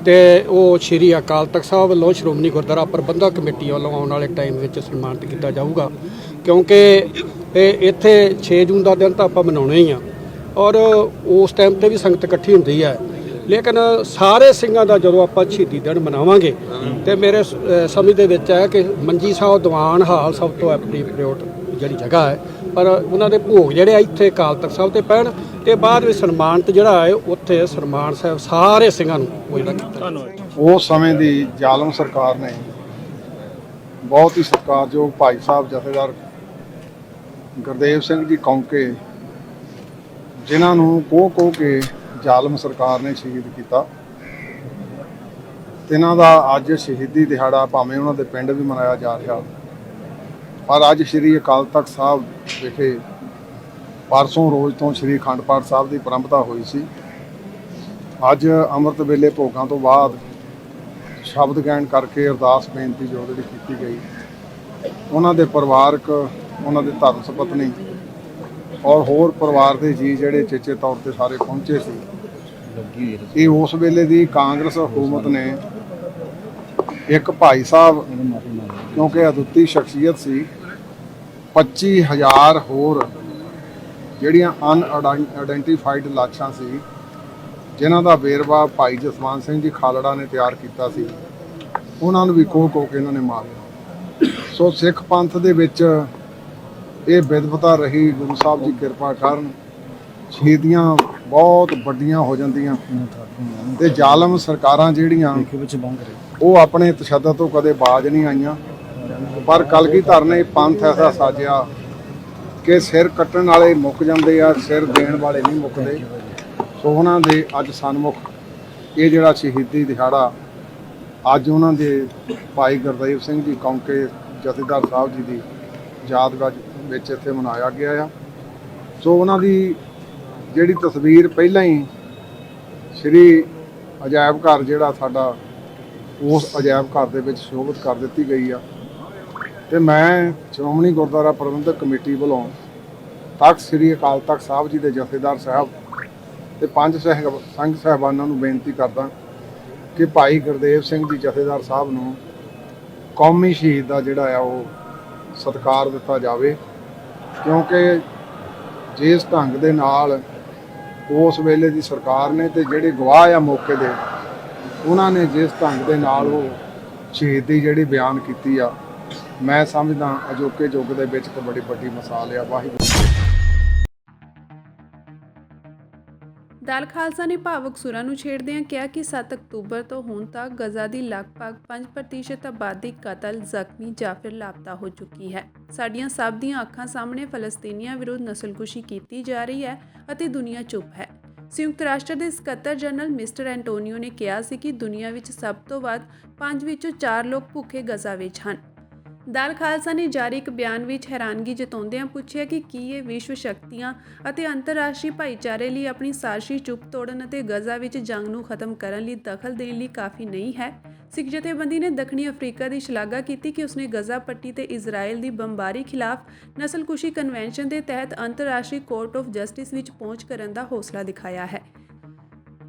ਤੇ ਉਹ ਸ੍ਰੀ ਅਕਾਲ ਤਖਤ ਸਾਹਿਬ ਵੱਲੋਂ ਸ਼੍ਰੋਮਣੀ ਗੁਰਦੁਆਰਾ ਪ੍ਰਬੰਧਕ ਕਮੇਟੀ ਵੱਲੋਂ ਆਉਣ ਵਾਲੇ ਟਾਈਮ ਵਿੱਚ ਸਨਮਾਨਿਤ ਕੀਤਾ ਜਾਊਗਾ। ਕਿਉਂਕਿ ਇਹ ਇੱਥੇ 6 ਜੂਨ ਦਾ ਦਿਨ ਤਾਂ ਆਪਾਂ ਮਨਾਉਣਾ ਹੀ ਆ ਔਰ ਉਸ ਟਾਈਮ ਤੇ ਵੀ ਸੰਗਤ ਇਕੱਠੀ ਹੁੰਦੀ ਹੈ, ਲੇਕਿਨ ਸਾਰੇ ਸਿੰਘਾਂ ਦਾ ਜਦੋਂ ਆਪਾਂ ਸ਼ਹੀਦੀ ਦਿਨ ਮਨਾਵਾਂਗੇ ਤੇ ਮੇਰੇ ਸਮਝ ਦੇ ਵਿੱਚ ਹੈ ਕਿ ਮੰਜੀ ਸਾਹਿਬ ਦੀਵਾਨ ਹਾਲ ਸਭ ਤੋਂ ਐਪਰੀਪ੍ਰੀਏਟ ਜਿਹੜੀ ਜਗ੍ਹਾ ਹੈ, ਪਰ ਉਹਨਾਂ ਦੇ ਭੋਗ ਜਿਹੜੇ ਆ ਇੱਥੇ ਅਕਾਲ ਤਖਤ ਸਾਹਿਬ ਤੇ ਪੈਣ ਤੇ ਬਾਅਦ ਵਿੱਚ ਸਨਮਾਨਿਤ ਜਿਹੜਾ ਹੈ ਉੱਥੇ ਸਨਮਾਨ ਸਾਹਿਬ ਸਾਰੇ ਸਿੰਘਾਂ ਨੂੰ ਉਹ ਜਿਹੜਾ ਕੀਤਾ। ਉਸ ਸਮੇਂ ਦੀ ਜ਼ਾਲਮ ਸਰਕਾਰ ਨੇ ਬਹੁਤ ਹੀ ਸਤਿਕਾਰਯੋਗ ਭਾਈ ਸਾਹਿਬ ਜਥੇਦਾਰ ਗੁਰਦੇਵ ਸਿੰਘ ਜੀ ਕੌਂਕੇ, ਜਿਨ੍ਹਾਂ ਨੂੰ ਕੋਹ ਕੇ ਜ਼ਾਲਮ ਸਰਕਾਰ ਨੇ ਸ਼ਹੀਦ ਕੀਤਾ, ਇਹਨਾਂ ਦਾ ਅੱਜ ਸ਼ਹੀਦੀ ਦਿਹਾੜਾ ਭਾਵੇਂ ਉਹਨਾਂ ਦੇ ਪਿੰਡ ਵੀ ਮਨਾਇਆ ਜਾ ਰਿਹਾ, ਪਰ ਅੱਜ ਸ੍ਰੀ ਅਕਾਲ ਤਖਤ ਸਾਹਿਬ ਵਿਖੇ ਪਰਸੋਂ ਰੋਜ਼ ਤੋਂ ਸ੍ਰੀ ਅਖੰਡ ਪਾਠ ਸਾਹਿਬ ਦੀ ਪ੍ਰੰਪਤਾ ਹੋਈ ਸੀ। ਅੱਜ ਅੰਮ੍ਰਿਤ ਵੇਲੇ ਭੋਗਾਂ ਤੋਂ ਬਾਅਦ ਸ਼ਬਦ ਗਾਇਨ ਕਰਕੇ ਅਰਦਾਸ ਬੇਨਤੀ ਜੋ ਜਿਹੜੀ ਕੀਤੀ ਗਈ, ਉਹਨਾਂ ਦੇ ਪਰਿਵਾਰਕ, ਉਹਨਾਂ ਦੇ ਧਰਮ ਸੁਪਤਨੀ ਔਰ ਹੋਰ ਪਰਿਵਾਰ ਦੇ ਜੀ ਜਿਹੜੇ ਚੇਚੇ ਤੌਰ ਤੇ ਸਾਰੇ ਪਹੁੰਚੇ ਸੀ। ਇਹ ਉਸ ਵੇਲੇ ਦੀ ਕਾਂਗਰਸ ਹਕੂਮਤ ਨੇ ਇੱਕ ਭਾਈ ਸਾਹਿਬ, ਕਿਉਂਕਿ ਅਦੁੱਤੀ ਸ਼ਖਸੀਅਤ ਸੀ, 25,000 ਹੋਰ ਜਿਹੜੀਆਂ ਅਨਆਇਡੈਂਟੀਫਾਈਡ ਲਾਸ਼ਾਂ ਸੀ, ਜਿਨ੍ਹਾਂ ਦਾ ਵੇਰਵਾ ਭਾਈ ਜਸਵੰਤ ਸਿੰਘ ਜੀ ਖਾਲੜਾ ਨੇ ਤਿਆਰ ਕੀਤਾ ਸੀ, ਉਹਨਾਂ ਨੂੰ ਵੀ ਕੋਹ ਕੇ ਇਹਨਾਂ ਨੇ ਮਾਰਿਆ। ਸੋ ਸਿੱਖ ਪੰਥ ਦੇ ਵਿੱਚ ਇਹ ਵਿਦਵਤਾ ਰਹੀ। ਗੁਰੂ ਸਾਹਿਬ ਜੀ ਕਿਰਪਾ ਕਰਨ, ਸ਼ਹੀਦੀਆਂ ਬਹੁਤ ਵੱਡੀਆਂ ਹੋ ਜਾਂਦੀਆਂ ਤੇ ਜ਼ਾਲਮ ਸਰਕਾਰਾਂ ਜਿਹੜੀਆਂ ਉਹ ਆਪਣੇ ਤਸ਼ੱਦਦ ਤੋਂ ਕਦੇ ਬਾਜ ਨਹੀਂ ਆਈਆਂ। ਪਰ ਕਲਗੀਧਰ ਨੇ ਪੰਥ ਐਸਾ ਸਾਜਿਆ ਕਿ ਸਿਰ ਕੱਟਣ ਵਾਲੇ ਮੁੱਕ ਜਾਂਦੇ ਆ, ਸਿਰ ਦੇਣ ਵਾਲੇ ਨਹੀਂ ਮੁੱਕਦੇ। ਸੋ ਉਹਨਾਂ ਦੇ ਅੱਜ ਸਨਮੁਖ ਇਹ ਜਿਹੜਾ ਸ਼ਹੀਦੀ ਦਿਹਾੜਾ ਅੱਜ ਉਹਨਾਂ ਦੇ ਭਾਈ ਗੁਰਦੇਵ ਸਿੰਘ ਜੀ ਕੌਂਕੇ ਜਥੇਦਾਰ ਸਾਹਿਬ ਜੀ ਦੀ ਯਾਦਗਾਰ ਵਿੱਚ ਇੱਥੇ ਮਨਾਇਆ ਗਿਆ ਆ। ਸੋ ਉਹਨਾਂ ਦੀ ਜਿਹੜੀ ਤਸਵੀਰ ਪਹਿਲਾਂ ਹੀ ਸ੍ਰੀ ਅਜਾਇਬ ਘਰ ਜਿਹੜਾ ਸਾਡਾ, ਉਸ ਅਜਾਇਬ ਘਰ ਦੇ ਵਿੱਚ ਸ਼ੋਭਿਤ ਕਰ ਦਿੱਤੀ ਗਈ ਆ। ਤੇ ਮੈਂ ਸ਼੍ਰੋਮਣੀ ਗੁਰਦੁਆਰਾ ਪ੍ਰਬੰਧਕ ਕਮੇਟੀ ਵੱਲੋਂ ਤਖਤ ਸ੍ਰੀ ਅਕਾਲ ਤਖਤ ਸਾਹਿਬ ਜੀ ਦੇ ਜਥੇਦਾਰ ਸਾਹਿਬ ਤੇ ਪੰਜ ਸੰਘ ਸਾਹਿਬਾਨਾਂ ਨੂੰ ਬੇਨਤੀ ਕਰਦਾ ਕਿ ਭਾਈ ਗੁਰਦੇਵ ਸਿੰਘ ਜੀ ਜਥੇਦਾਰ ਸਾਹਿਬ ਨੂੰ ਕੌਮੀ ਸ਼ਹੀਦ ਦਾ ਜਿਹੜਾ ਆ ਉਹ ਸਤਿਕਾਰ ਦਿੱਤਾ ਜਾਵੇ, ਕਿਉਂਕਿ ਜਿਸ ਢੰਗ ਦੇ ਨਾਲ ਉਸ ਵੇਲੇ ਦੀ ਸਰਕਾਰ ਨੇ ਤੇ ਜਿਹੜੇ ਗਵਾਹ ਆ ਮੌਕੇ ਦੇ ਉਹਨਾਂ ਨੇ ਜਿਸ ਢੰਗ ਦੇ ਨਾਲ ਉਹ ਸ਼ਹੀਦੀ ਜਿਹੜੀ ਬਿਆਨ ਕੀਤੀ ਆ, ਮੈਂ ਸਮਝਦਾ ਅਜੋਕੇ ਯੁੱਗ ਦੇ ਵਿੱਚ ਇੱਕ ਬੜੀ ਵੱਡੀ ਮਿਸਾਲ ਆ। ਵਾਹਿਗੁਰੂ। ਦਲ ਖਾਲਸਾ ਨੇ ਭਾਵੁਕ ਸੁਰਾਂ ਨੂੰ ਛੇੜਦਿਆਂ ਕਿਹਾ ਕਿ 7 ਅਕਤੂਬਰ ਤੋਂ ਹੁਣ ਤੱਕ ਗਜ਼ਾ ਦੀ ਲਗਭਗ 5% ਆਬਾਦੀ ਕਤਲ, ਜ਼ਖਮੀ ਜਾਂ ਫਿਰ ਲਾਪਤਾ ਹੋ ਚੁੱਕੀ ਹੈ। ਸਾਡੀਆਂ ਸਭ ਦੀਆਂ ਅੱਖਾਂ ਸਾਹਮਣੇ ਫਲਸਤੀਨੀਆਂ ਵਿਰੁੱਧ ਨਸਲਕੁਸ਼ੀ ਕੀਤੀ ਜਾ ਰਹੀ ਹੈ ਅਤੇ ਦੁਨੀਆ ਚੁੱਪ ਹੈ। ਸੰਯੁਕਤ ਰਾਸ਼ਟਰ ਦੇ ਸਕੱਤਰ ਜਨਰਲ ਮਿਸਟਰ ਐਂਟੋਨੀਓ ਨੇ ਕਿਹਾ ਸੀ ਕਿ ਦੁਨੀਆ ਵਿੱਚ ਸਭ ਤੋਂ ਵੱਧ 5 ਵਿੱਚੋਂ 4 ਲੋਕ ਭੁੱਖੇ ਗਜ਼ਾ ਵਿੱਚ ਹਨ। ਦਲ ਖਾਲਸਾ ਨੇ ਜਾਰੀ ਇੱਕ ਬਿਆਨ ਵਿੱਚ ਹੈਰਾਨਗੀ ਜਤਾਉਂਦਿਆਂ ਪੁੱਛਿਆ ਕਿ ਕੀ ਇਹ ਵਿਸ਼ਵ ਸ਼ਕਤੀਆਂ ਅਤੇ ਅੰਤਰਰਾਸ਼ਟਰੀ ਭਾਈਚਾਰੇ ਲਈ ਆਪਣੀ ਸਾਜ਼ਿਸ਼ੀ ਚੁੱਪ ਤੋੜਨ ਅਤੇ ਗਜ਼ਾ ਵਿੱਚ ਜੰਗ ਨੂੰ ਖਤਮ ਕਰਨ ਲਈ ਦਖਲ ਦੇਣ ਲਈ ਕਾਫੀ ਨਹੀਂ ਹੈ। ਸਿੱਖ ਜਥੇਬੰਦੀ ਨੇ ਦੱਖਣੀ ਅਫਰੀਕਾ ਦੀ ਸ਼ਲਾਘਾ ਕੀਤੀ ਕਿ ਉਸਨੇ ਗਜ਼ਾ ਪੱਟੀ ਤੇ ਇਜ਼ਰਾਈਲ ਦੀ ਬੰਬਾਰੀ ਖਿਲਾਫ ਨਸਲਕੁਸ਼ੀ ਕਨਵੈਨਸ਼ਨ ਦੇ ਤਹਿਤ ਅੰਤਰਰਾਸ਼ਟਰੀ ਕੋਰਟ ਆਫ ਜਸਟਿਸ ਵਿੱਚ ਪਹੁੰਚ ਕਰਨ ਦਾ ਹੌਸਲਾ ਦਿਖਾਇਆ ਹੈ।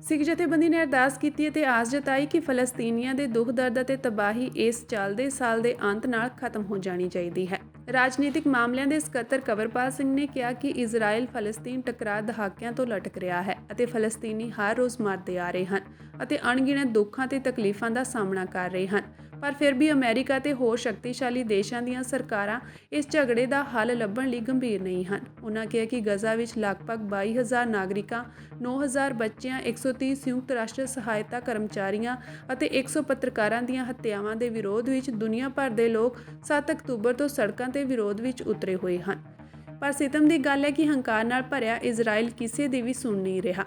ਸਿੱਖ ਜਥੇਬੰਦੀ ਨੇ ਅਰਦਾਸ ਕੀਤੀ ਅਤੇ ਆਸ ਜਤਾਈ ਕਿ ਫਲਸਤੀਨੀਆਂ ਦੇ ਦੁੱਖ ਦਰਦ ਅਤੇ ਤਬਾਹੀ ਇਸ ਚੱਲਦੇ ਸਾਲ ਦੇ ਅੰਤ ਨਾਲ ਖਤਮ ਹੋ ਜਾਣੀ ਚਾਹੀਦੀ ਹੈ। ਰਾਜਨੀਤਿਕ ਮਾਮਲਿਆਂ ਦੇ ਸਕੱਤਰ ਕੰਵਰਪਾਲ ਸਿੰਘ ਨੇ ਕਿਹਾ ਕਿ ਇਜ਼ਰਾਈਲ ਫਲਸਤੀਨ ਟਕਰਾਅ ਦਹਾਕਿਆਂ ਤੋਂ ਲਟਕ ਰਿਹਾ ਹੈ ਅਤੇ ਫਲਸਤੀਨੀ ਹਰ ਰੋਜ਼ ਮਰਦੇ ਆ ਰਹੇ ਹਨ ਅਤੇ ਅਣਗਿਣਤ ਦੁੱਖਾਂ ਤੇ ਤਕਲੀਫਾਂ ਦਾ ਸਾਹਮਣਾ ਕਰ ਰਹੇ ਹਨ। ਪਰ ਫਿਰ ਵੀ ਅਮਰੀਕਾ ਤੇ ਹੋਰ ਸ਼ਕਤੀਸ਼ਾਲੀ ਦੇਸ਼ਾਂ ਦੀਆਂ ਸਰਕਾਰਾਂ ਇਸ ਝਗੜੇ ਦਾ ਹੱਲ ਲੱਭਣ ਲਈ ਗੰਭੀਰ ਨਹੀਂ ਹਨ। ਉਨ੍ਹਾਂ ਕਿਹਾ ਕਿ ਗਜ਼ਾ ਵਿੱਚ ਲਗਭਗ 22,000 ਨਾਗਰਿਕਾਂ, 9,000 ਬੱਚਿਆਂ, 130 ਸੰਯੁਕਤ ਰਾਸ਼ਟਰ ਸਹਾਇਤਾ ਕਰਮਚਾਰੀਆਂ ਅਤੇ 100 ਪੱਤਰਕਾਰਾਂ ਦੀਆਂ ਹੱਤਿਆਵਾਂ ਦੇ ਵਿਰੋਧ ਵਿੱਚ ਦੁਨੀਆ ਭਰ ਦੇ ਲੋਕ 7 ਅਕਤੂਬਰ ਤੋਂ ਸੜਕਾਂ ਤੇ ਵਿਰੋਧ ਵਿੱਚ ਉਤਰੇ ਹੋਏ ਹਨ। ਪਰ ਸਿਤਮ ਦੀ ਗੱਲ ਹੈ ਕਿ ਹੰਕਾਰ ਨਾਲ ਭਰਿਆ ਇਜ਼ਰਾਈਲ ਕਿਸੇ ਦੀ ਵੀ ਸੁਣ ਨਹੀਂ ਰਿਹਾ।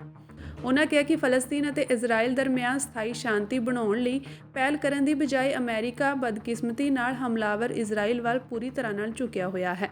ਉਨ੍ਹਾਂ ਕਿਹਾ ਕਿ ਫਲਸਤੀਨ ਅਤੇ ਇਜ਼ਰਾਈਲ ਦਰਮਿਆਨ ਸਥਾਈ ਸ਼ਾਂਤੀ ਬਣਾਉਣ ਲਈ ਪਹਿਲ ਕਰਨ ਦੀ ਬਜਾਏ ਅਮਰੀਕਾ ਬਦਕਿਸਮਤੀ ਨਾਲ ਹਮਲਾਵਰ ਇਜ਼ਰਾਈਲ ਵੱਲ ਪੂਰੀ ਤਰ੍ਹਾਂ ਨਾਲ ਝੁਕਿਆ ਹੋਇਆ ਹੈ।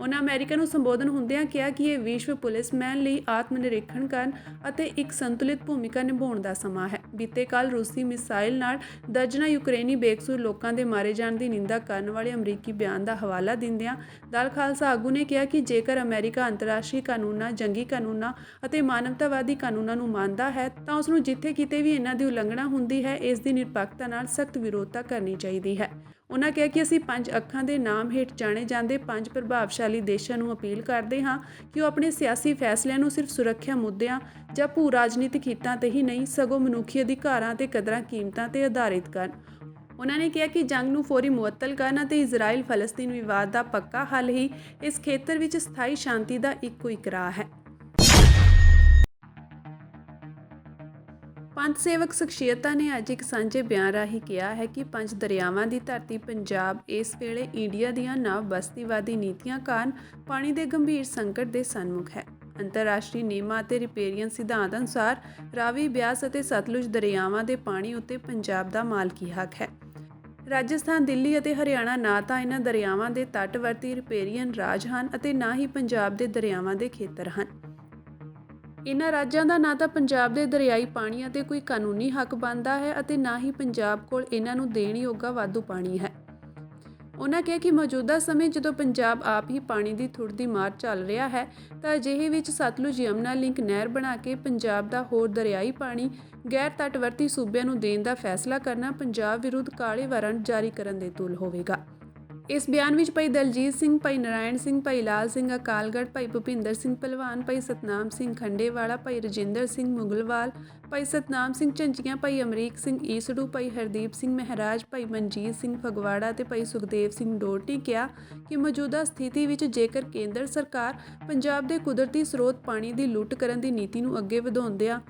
ਉਨ੍ਹਾਂ ਅਮਰੀਕਾ ਨੂੰ ਸੰਬੋਧਨ ਹੁੰਦਿਆਂ ਕਿਹਾ ਕਿ ਇਹ ਵਿਸ਼ਵ ਪੁਲਿਸਮੈਨ ਲਈ ਆਤਮ ਨਿਰੀਖਣ ਕਰਨ ਅਤੇ ਇੱਕ ਸੰਤੁਲਿਤ ਭੂਮਿਕਾ ਨਿਭਾਉਣ ਦਾ ਸਮਾਂ ਹੈ। ਬੀਤੇ ਕੱਲ੍ਹ ਰੂਸੀ ਮਿਸਾਈਲ ਨਾਲ ਦਰਜਨਾਂ ਯੂਕਰੇਨੀ ਬੇਕਸੂਰ ਲੋਕਾਂ ਦੇ ਮਾਰੇ ਜਾਣ ਦੀ ਨਿੰਦਾ ਕਰਨ ਵਾਲੇ ਅਮਰੀਕੀ ਬਿਆਨ ਦਾ ਹਵਾਲਾ ਦਿੰਦਿਆਂ ਦਲ ਖਾਲਸਾ ਆਗੂ ਨੇ ਕਿਹਾ ਕਿ ਜੇਕਰ ਅਮਰੀਕਾ ਅੰਤਰਰਾਸ਼ਟਰੀ ਕਾਨੂੰਨਾਂ, ਜੰਗੀ ਕਾਨੂੰਨਾਂ ਅਤੇ ਮਾਨਵਤਾਵਾਦੀ ਕਾਨੂੰਨਾਂ ਨੂੰ ਮੰਨਦਾ ਹੈ ਤਾਂ ਉਸ ਨੂੰ ਜਿੱਥੇ ਕਿਤੇ ਵੀ ਇਹਨਾਂ ਦੀ ਉਲੰਘਣਾ ਹੁੰਦੀ ਹੈ, ਇਸ ਦੀ ਨਿਰਪੱਖਤਾ ਨਾਲ ਸਖਤ ਵਿਰੋਧਤਾ ਕਰਨੀ ਚਾਹੀਦੀ ਹੈ। ਉਨ੍ਹਾਂ ਕਿਹਾ ਕਿ ਅਸੀਂ 5 ਅੱਖਾਂ ਦੇ ਨਾਮ ਹੇਠ ਜਾਣੇ ਜਾਂਦੇ 5 ਪ੍ਰਭਾਵਸ਼ਾਲੀ ਦੇਸ਼ਾਂ ਨੂੰ ਅਪੀਲ ਕਰਦੇ ਹਾਂ ਕਿ ਉਹ ਆਪਣੇ ਸਿਆਸੀ ਫੈਸਲਿਆਂ ਨੂੰ ਸਿਰਫ ਸੁਰੱਖਿਆ ਮੁੱਦਿਆਂ ਜਾਂ ਭੂ ਰਾਜਨੀਤਿਕ ਹਿੱਤਾਂ ਤੇ ਹੀ ਨਹੀਂ, ਸਗੋਂ ਮਨੁੱਖੀ ਅਧਿਕਾਰਾਂ ਤੇ ਕਦਰਾਂ ਕੀਮਤਾਂ ਤੇ ਆਧਾਰਿਤ ਕਰਨ। ਉਨ੍ਹਾਂ ਨੇ ਕਿਹਾ ਕਿ ਜੰਗ ਨੂੰ ਫੌਰੀ ਮੁਅੱਤਲ ਕਰਨ ਅਤੇ ਇਜ਼ਰਾਈਲ ਫਲਸਤੀਨ ਵਿਵਾਦ ਦਾ ਪੱਕਾ ਹੱਲ ਹੀ ਇਸ ਖੇਤਰ ਵਿੱਚ ਸਥਾਈ ਸ਼ਾਂਤੀ ਦਾ ਇੱਕੋ ਇੱਕ ਰਾਹ ਹੈ। ਪੰਥ ਸੇਵਕ ਸ਼ਖਸੀਅਤਾਂ ਨੇ ਅੱਜ ਇੱਕ ਸਾਂਝੇ ਬਿਆਨ ਰਾਹੀਂ ਕਿਹਾ ਹੈ ਕਿ 5 ਦਰਿਆਵਾਂ ਦੀ ਧਰਤੀ ਪੰਜਾਬ ਇਸ ਵੇਲੇ ਇੰਡੀਆ ਦੀਆਂ ਨਵ ਬਸਤੀਵਾਦੀ ਨੀਤੀਆਂ ਕਾਰਨ ਪਾਣੀ ਦੇ ਗੰਭੀਰ ਸੰਕਟ ਦੇ ਸਨਮੁਖ ਹੈ। ਅੰਤਰਰਾਸ਼ਟਰੀ ਨਿਯਮਾਂ ਅਤੇ ਰਿਪੇਰੀਅਨ ਸਿਧਾਂਤ ਅਨੁਸਾਰ ਰਾਵੀ, ਬਿਆਸ ਅਤੇ ਸਤਲੁਜ ਦਰਿਆਵਾਂ ਦੇ ਪਾਣੀ ਉੱਤੇ ਪੰਜਾਬ ਦਾ ਮਾਲਕੀ ਹੱਕ ਹੈ। ਰਾਜਸਥਾਨ, ਦਿੱਲੀ ਅਤੇ ਹਰਿਆਣਾ ਨਾ ਤਾਂ ਇਹਨਾਂ ਦਰਿਆਵਾਂ ਦੇ ਤੱਟਵਰਤੀ ਰਿਪੇਰੀਅਨ ਰਾਜ ਹਨ ਅਤੇ ਨਾ ਹੀ ਪੰਜਾਬ ਦੇ ਦਰਿਆਵਾਂ ਦੇ ਖੇਤਰ ਹਨ। ਇਨ੍ਹਾਂ ਰਾਜਾਂ ਦਾ ਨਾ ਤਾਂ ਪੰਜਾਬ ਦੇ ਦਰਿਆਈ ਪਾਣੀਆਂ 'ਤੇ ਕੋਈ ਕਾਨੂੰਨੀ ਹੱਕ ਬਣਦਾ ਹੈ ਅਤੇ ਨਾ ਹੀ ਪੰਜਾਬ ਕੋਲ ਇਹਨਾਂ ਨੂੰ ਦੇਣ ਯੋਗਾ ਵਾਧੂ ਪਾਣੀ ਹੈ। ਉਨ੍ਹਾਂ ਕਿਹਾ ਕਿ ਮੌਜੂਦਾ ਸਮੇਂ ਜਦੋਂ ਪੰਜਾਬ ਆਪ ਹੀ ਪਾਣੀ ਦੀ ਥੁੜ ਦੀ ਮਾਰ ਚੱਲ ਰਿਹਾ ਹੈ ਤਾਂ ਅਜਿਹੇ ਵਿੱਚ ਸਤਲੁਜ ਯਮੁਨਾ ਲਿੰਕ ਨਹਿਰ ਬਣਾ ਕੇ ਪੰਜਾਬ ਦਾ ਹੋਰ ਦਰਿਆਈ ਪਾਣੀ ਗੈਰ ਤੱਟਵਰਤੀ ਸੂਬਿਆਂ ਨੂੰ ਦੇਣ ਦਾ ਫੈਸਲਾ ਕਰਨਾ ਪੰਜਾਬ ਵਿਰੁੱਧ ਕਾਲੇ ਵਾਰੰਟ ਜਾਰੀ ਕਰਨ ਦੇ ਤੁਲ ਹੋਵੇਗਾ। ਇਸ ਬਿਆਨ ਵਿੱਚ ਭਾਈ ਦਲਜੀਤ ਸਿੰਘ, ਭਾਈ ਨਾਰਾਇਣ ਸਿੰਘ, ਭਾਈ ਲਾਲ ਸਿੰਘ ਅਕਾਲਗੜ੍ਹ, ਭਾਈ ਭੁਪਿੰਦਰ ਸਿੰਘ ਭਲਵਾਨ, ਭਾਈ ਸਤਨਾਮ ਸਿੰਘ ਖੰਡੇਵਾਲਾ, ਭਾਈ ਰਜਿੰਦਰ ਸਿੰਘ ਮੁਗਲਵਾਲ, ਭਾਈ ਸਤਨਾਮ ਸਿੰਘ ਝੰਜੀਆਂ, ਭਾਈ ਅਮਰੀਕ ਸਿੰਘ ਈਸੜੂ, ਭਾਈ ਹਰਦੀਪ ਸਿੰਘ ਮਹਿਰਾਜ, ਭਾਈ ਮਨਜੀਤ ਸਿੰਘ ਫਗਵਾੜਾ ਅਤੇ ਭਾਈ ਸੁਖਦੇਵ ਸਿੰਘ ਡੋਟ ਨੇ ਕਿਹਾ ਕਿ ਮੌਜੂਦਾ ਸਥਿਤੀ ਵਿੱਚ ਜੇਕਰ ਕੇਂਦਰ ਸਰਕਾਰ ਪੰਜਾਬ ਦੇ ਕੁਦਰਤੀ ਸਰੋਤ ਪਾਣੀ ਦੀ ਲੁੱਟ ਕਰਨ ਦੀ ਨੀਤੀ ਨੂੰ ਅੱਗੇ ਵਧਾਉਂਦਿਆਂ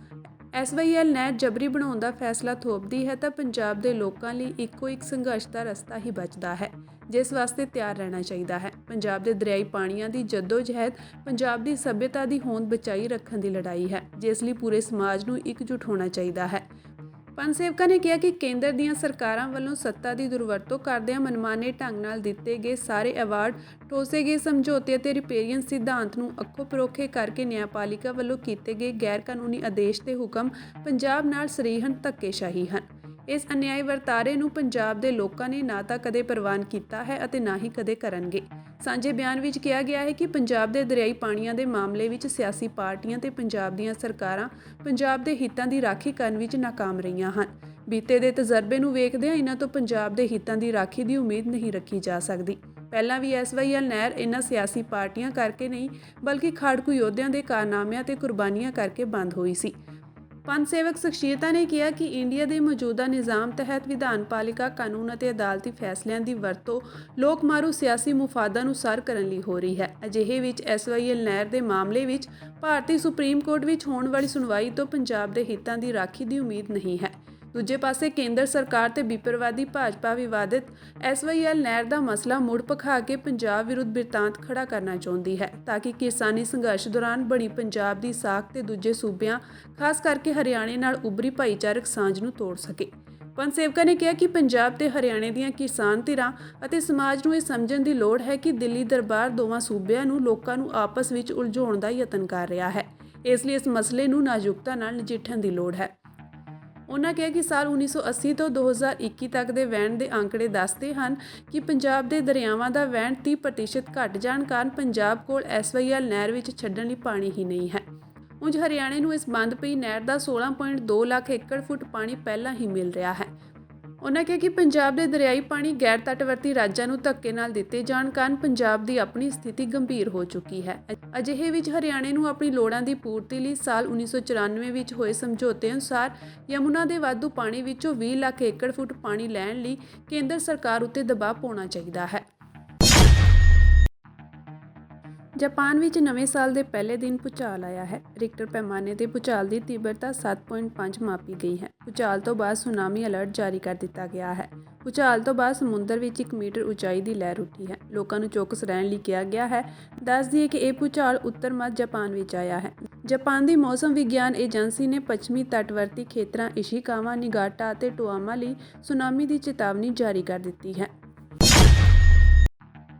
SYL ਨਹਿਰ ਜਬਰੀ ਬਣਾਉਣ ਦਾ ਫੈਸਲਾ ਥੋਪਦੀ ਹੈ ਤਾਂ ਪੰਜਾਬ ਦੇ ਲੋਕਾਂ ਲਈ ਇੱਕੋ ਇੱਕ ਸੰਘਰਸ਼ ਦਾ ਰਸਤਾ ਹੀ ਬਚਦਾ ਹੈ, ਜਿਸ ਵਾਸਤੇ ਤਿਆਰ ਰਹਿਣਾ ਚਾਹੀਦਾ ਹੈ। ਪੰਜਾਬ ਦੇ ਦਰਿਆਈ ਪਾਣੀਆਂ ਦੀ ਜੱਦੋ-ਜਹਿਦ ਪੰਜਾਬ ਦੀ ਸੱਭਿਅਤਾ ਦੀ ਹੋਂਦ ਬਚਾਈ ਰੱਖਣ ਦੀ ਲੜਾਈ ਹੈ, ਜਿਸ ਲਈ ਪੂਰੇ ਸਮਾਜ ਨੂੰ ਇਕਜੁੱਟ ਹੋਣਾ ਚਾਹੀਦਾ ਹੈ। ਪੰਥ ਸੇਵਕਾਂ ਨੇ ਕਿਹਾ ਕਿ ਕੇਂਦਰ ਦੀਆਂ ਸਰਕਾਰਾਂ ਵੱਲੋਂ ਸੱਤਾ ਦੀ ਦੁਰਵਰਤੋਂ ਕਰਦਿਆਂ ਮਨਮਾਨੇ ਢੰਗ ਨਾਲ ਦਿੱਤੇ ਗਏ ਸਾਰੇ ਅਵਾਰਡ, ਠੋਸੇ ਗਏ ਸਮਝੌਤੇ ਅਤੇ ਰਿਪੇਰੀਅਨ ਸਿਧਾਂਤ ਨੂੰ ਅੱਖੋਂ ਪਰੋਖੇ ਕਰਕੇ ਨਿਆਂਪਾਲਿਕਾ ਵੱਲੋਂ ਕੀਤੇ ਗਏ ਗੈਰ ਕਾਨੂੰਨੀ ਆਦੇਸ਼ ਤੇ ਹੁਕਮ ਪੰਜਾਬ ਨਾਲ ਸਰੀਹਣ ਧੱਕੇਸ਼ਾਹੀ ਹਨ। ਇਸ ਅਨਿਆਈ ਵਰਤਾਰੇ ਨੂੰ ਪੰਜਾਬ ਦੇ ਲੋਕਾਂ ਨੇ ਨਾ ਤਾਂ ਕਦੇ ਪ੍ਰਵਾਨ ਕੀਤਾ ਹੈ ਅਤੇ ਨਾ ਹੀ ਕਦੇ ਕਰਨਗੇ। ਸਾਂਝੇ ਬਿਆਨ ਵਿੱਚ ਕਿਹਾ ਗਿਆ ਹੈ ਕਿ ਪੰਜਾਬ ਦੇ ਦਰਿਆਈ ਪਾਣੀਆਂ ਦੇ ਮਾਮਲੇ ਵਿੱਚ ਸਿਆਸੀ ਪਾਰਟੀਆਂ ਤੇ ਪੰਜਾਬ ਦੀਆਂ ਸਰਕਾਰਾਂ ਪੰਜਾਬ ਦੇ ਹਿੱਤਾਂ ਦੀ ਰਾਖੀ ਕਰਨ ਵਿੱਚ ਨਾਕਾਮ ਰਹੀਆਂ ਹਨ। ਬੀਤੇ ਦੇ ਤਜਰਬੇ ਨੂੰ ਵੇਖਦਿਆਂ ਇਹਨਾਂ ਤੋਂ ਪੰਜਾਬ ਦੇ ਹਿੱਤਾਂ ਦੀ ਰਾਖੀ ਦੀ ਉਮੀਦ ਨਹੀਂ ਰੱਖੀ ਜਾ ਸਕਦੀ। ਪਹਿਲਾਂ ਵੀ SYL ਨਹਿਰ ਇਹਨਾਂ ਸਿਆਸੀ ਪਾਰਟੀਆਂ ਕਰਕੇ ਨਹੀਂ ਬਲਕਿ ਖਾੜਕੂ ਯੋਧਿਆਂ ਦੇ ਕਾਰਨਾਮਿਆਂ ਤੇ ਕੁਰਬਾਨੀਆਂ ਕਰਕੇ ਬੰਦ ਹੋਈ ਸੀ। ਪੰਥ ਸੇਵਕ ਸ਼ਖਸੀਅਤਾਂ ਨੇ ਕਿਹਾ ਕਿ ਇੰਡੀਆ ਦੇ ਮੌਜੂਦਾ ਨਿਜ਼ਾਮ ਤਹਿਤ ਵਿਧਾਨਪਾਲਿਕਾ ਕਾਨੂੰਨ ਅਤੇ ਅਦਾਲਤੀ ਫੈਸਲਿਆਂ ਦੀ ਵਰਤੋਂ ਲੋਕ ਮਾਰੂ ਸਿਆਸੀ ਮੁਫਾਦਾਂ ਨੂੰ ਸਰ ਕਰਨ ਲਈ ਹੋ ਰਹੀ ਹੈ। ਅਜਿਹੇ ਵਿੱਚ SYL ਨਹਿਰ ਦੇ ਮਾਮਲੇ ਵਿੱਚ ਭਾਰਤੀ ਸੁਪਰੀਮ ਕੋਰਟ ਵਿੱਚ ਹੋਣ ਵਾਲੀ ਸੁਣਵਾਈ ਤੋਂ ਪੰਜਾਬ ਦੇ ਹਿੱਤਾਂ ਦੀ ਰਾਖੀ ਦੀ ਉਮੀਦ ਨਹੀਂ ਹੈ। ਦੂਜੇ ਪਾਸੇ ਕੇਂਦਰ ਸਰਕਾਰ ਤੇ ਬਿਪਰਵਾਦੀ ਭਾਜਪਾ ਵਿਵਾਦਿਤ SYL ਨਹਿਰ ਦਾ ਮਸਲਾ ਮੁੜ ਭਖਾ ਕੇ ਪੰਜਾਬ ਵਿਰੁੱਧ ਬਿਰਤਾਂਤ ਖੜਾ ਕਰਨਾ ਚਾਹੁੰਦੀ ਹੈ ਤਾਂ ਕਿ ਕਿਸਾਨੀ ਸੰਘਰਸ਼ ਦੌਰਾਨ ਬਣੀ ਪੰਜਾਬ ਦੀ ਸਾਖ ਤੇ ਦੂਜੇ ਸੂਬਿਆਂ ਖਾਸ ਕਰਕੇ ਹਰਿਆਣੇ ਨਾਲ ਉਭਰੀ ਭਾਈਚਾਰਕ ਸਾਂਝ ਨੂੰ ਤੋੜ ਸਕੇ। ਪੰਥ ਸੇਵਕਾਂ ਨੇ ਕਿਹਾ ਕਿ ਪੰਜਾਬ ਤੇ ਹਰਿਆਣੇ ਦੀਆਂ ਕਿਸਾਨ ਧਿਰਾਂ ਅਤੇ ਸਮਾਜ ਨੂੰ ਇਹ ਸਮਝਣ ਦੀ ਲੋੜ ਹੈ ਕਿ ਦਿੱਲੀ ਦਰਬਾਰ ਦੋਵਾਂ ਸੂਬਿਆਂ ਨੂੰ ਲੋਕਾਂ ਨੂੰ ਆਪਸ ਵਿੱਚ ਉਲਝਾਉਣ ਦਾ ਯਤਨ ਕਰ ਰਿਹਾ ਹੈ। ਇਸ ਲਈ ਇਸ ਮਸਲੇ ਨੂੰ ਨਾਜ਼ੁਕਤਾ ਨਾਲ ਨਜਿੱਠਣ ਦੀ ਲੋੜ ਹੈ। ਉਨ੍ਹਾਂ ਕਿਹਾ ਕਿ ਸਾਲ 1980 ਤੋਂ 2021 ਤੱਕ ਦੇ ਵਹਿਣ ਦੇ ਅੰਕੜੇ ਦੱਸਦੇ ਹਨ ਕਿ ਪੰਜਾਬ ਦੇ ਦਰਿਆਵਾਂ ਦਾ ਵਹਿਣ 30% ਘਟ ਜਾਣ ਕਾਰਨ ਪੰਜਾਬ ਕੋਲ SYL ਨਹਿਰ ਵਿੱਚ ਛੱਡਣ ਲਈ ਪਾਣੀ ਹੀ ਨਹੀਂ ਹੈ। ਉਂਝ ਹਰਿਆਣੇ ਨੂੰ ਇਸ ਬੰਦ ਪਈ ਨਹਿਰ ਦਾ 16.2 ਲੱਖ ਏਕੜ ਫੁੱਟ ਪਾਣੀ ਪਹਿਲਾਂ ਹੀ ਮਿਲ ਰਿਹਾ ਹੈ। ਉਨ੍ਹਾਂ ਕਿਹਾ ਕਿ ਪੰਜਾਬ ਦੇ ਦਰਿਆਈ ਪਾਣੀ ਗੈਰ ਤੱਟਵਰਤੀ ਰਾਜਾਂ ਨੂੰ ਧੱਕੇ ਨਾਲ ਦਿੱਤੇ ਜਾਣ ਕਾਰਨ ਪੰਜਾਬ ਦੀ ਆਪਣੀ ਸਥਿਤੀ ਗੰਭੀਰ ਹੋ ਚੁੱਕੀ ਹੈ। ਅਜਿਹੇ ਵਿੱਚ ਹਰਿਆਣੇ ਨੂੰ ਆਪਣੀ ਲੋੜਾਂ ਦੀ ਪੂਰਤੀ ਲਈ ਸਾਲ 1994 ਵਿੱਚ ਹੋਏ ਸਮਝੌਤੇ ਅਨੁਸਾਰ ਯਮੁਨਾ ਦੇ ਵਾਧੂ ਪਾਣੀ ਵਿੱਚੋਂ 20 ਲੱਖ ਏਕੜ ਫੁੱਟ ਪਾਣੀ ਲੈਣ ਲਈ ਕੇਂਦਰ ਸਰਕਾਰ ਉੱਤੇ ਦਬਾਅ ਪਾਉਣਾ ਚਾਹੀਦਾ ਹੈ। ਜਾਪਾਨ ਵਿੱਚ ਨਵੇਂ ਸਾਲ ਦੇ ਪਹਿਲੇ ਦਿਨ ਭੂਚਾਲ ਆਇਆ ਹੈ। ਰਿਕਟਰ ਪੈਮਾਨੇ ਤੇ ਭੂਚਾਲ ਦੀ ਤੀਬਰਤਾ 7.5 ਮਾਪੀ ਗਈ ਹੈ। ਭੂਚਾਲ ਤੋਂ ਬਾਅਦ ਸੁਨਾਮੀ ਅਲਰਟ ਜਾਰੀ ਕਰ ਦਿੱਤਾ ਗਿਆ ਹੈ। ਭੂਚਾਲ ਤੋਂ ਬਾਅਦ ਸਮੁੰਦਰ ਵਿੱਚ 1 ਮੀਟਰ ਉਚਾਈ ਦੀ ਲਹਿਰ ਉੱਠੀ ਹੈ। ਲੋਕਾਂ ਨੂੰ ਚੌਕਸ ਰਹਿਣ ਲਈ ਕਿਹਾ ਗਿਆ ਹੈ। ਦੱਸ ਦਈਏ ਕਿ ਇਹ ਭੂਚਾਲ ਉੱਤਰ ਮੱਧ ਜਾਪਾਨ ਵਿੱਚ ਆਇਆ ਹੈ। ਜਾਪਾਨ ਦੀ ਮੌਸਮ ਵਿਗਿਆਨ ਏਜੰਸੀ ਨੇ ਪੱਛਮੀ ਤੱਟਵਰਤੀ ਖੇਤਰਾਂ ਇਸ਼ੀਕਾਵਾ, ਨਿਗਾਟਾ ਅਤੇ ਟੋਆਮਾ ਲਈ ਸੁਨਾਮੀ ਦੀ ਚੇਤਾਵਨੀ ਜਾਰੀ ਕਰ ਦਿੱਤੀ ਹੈ।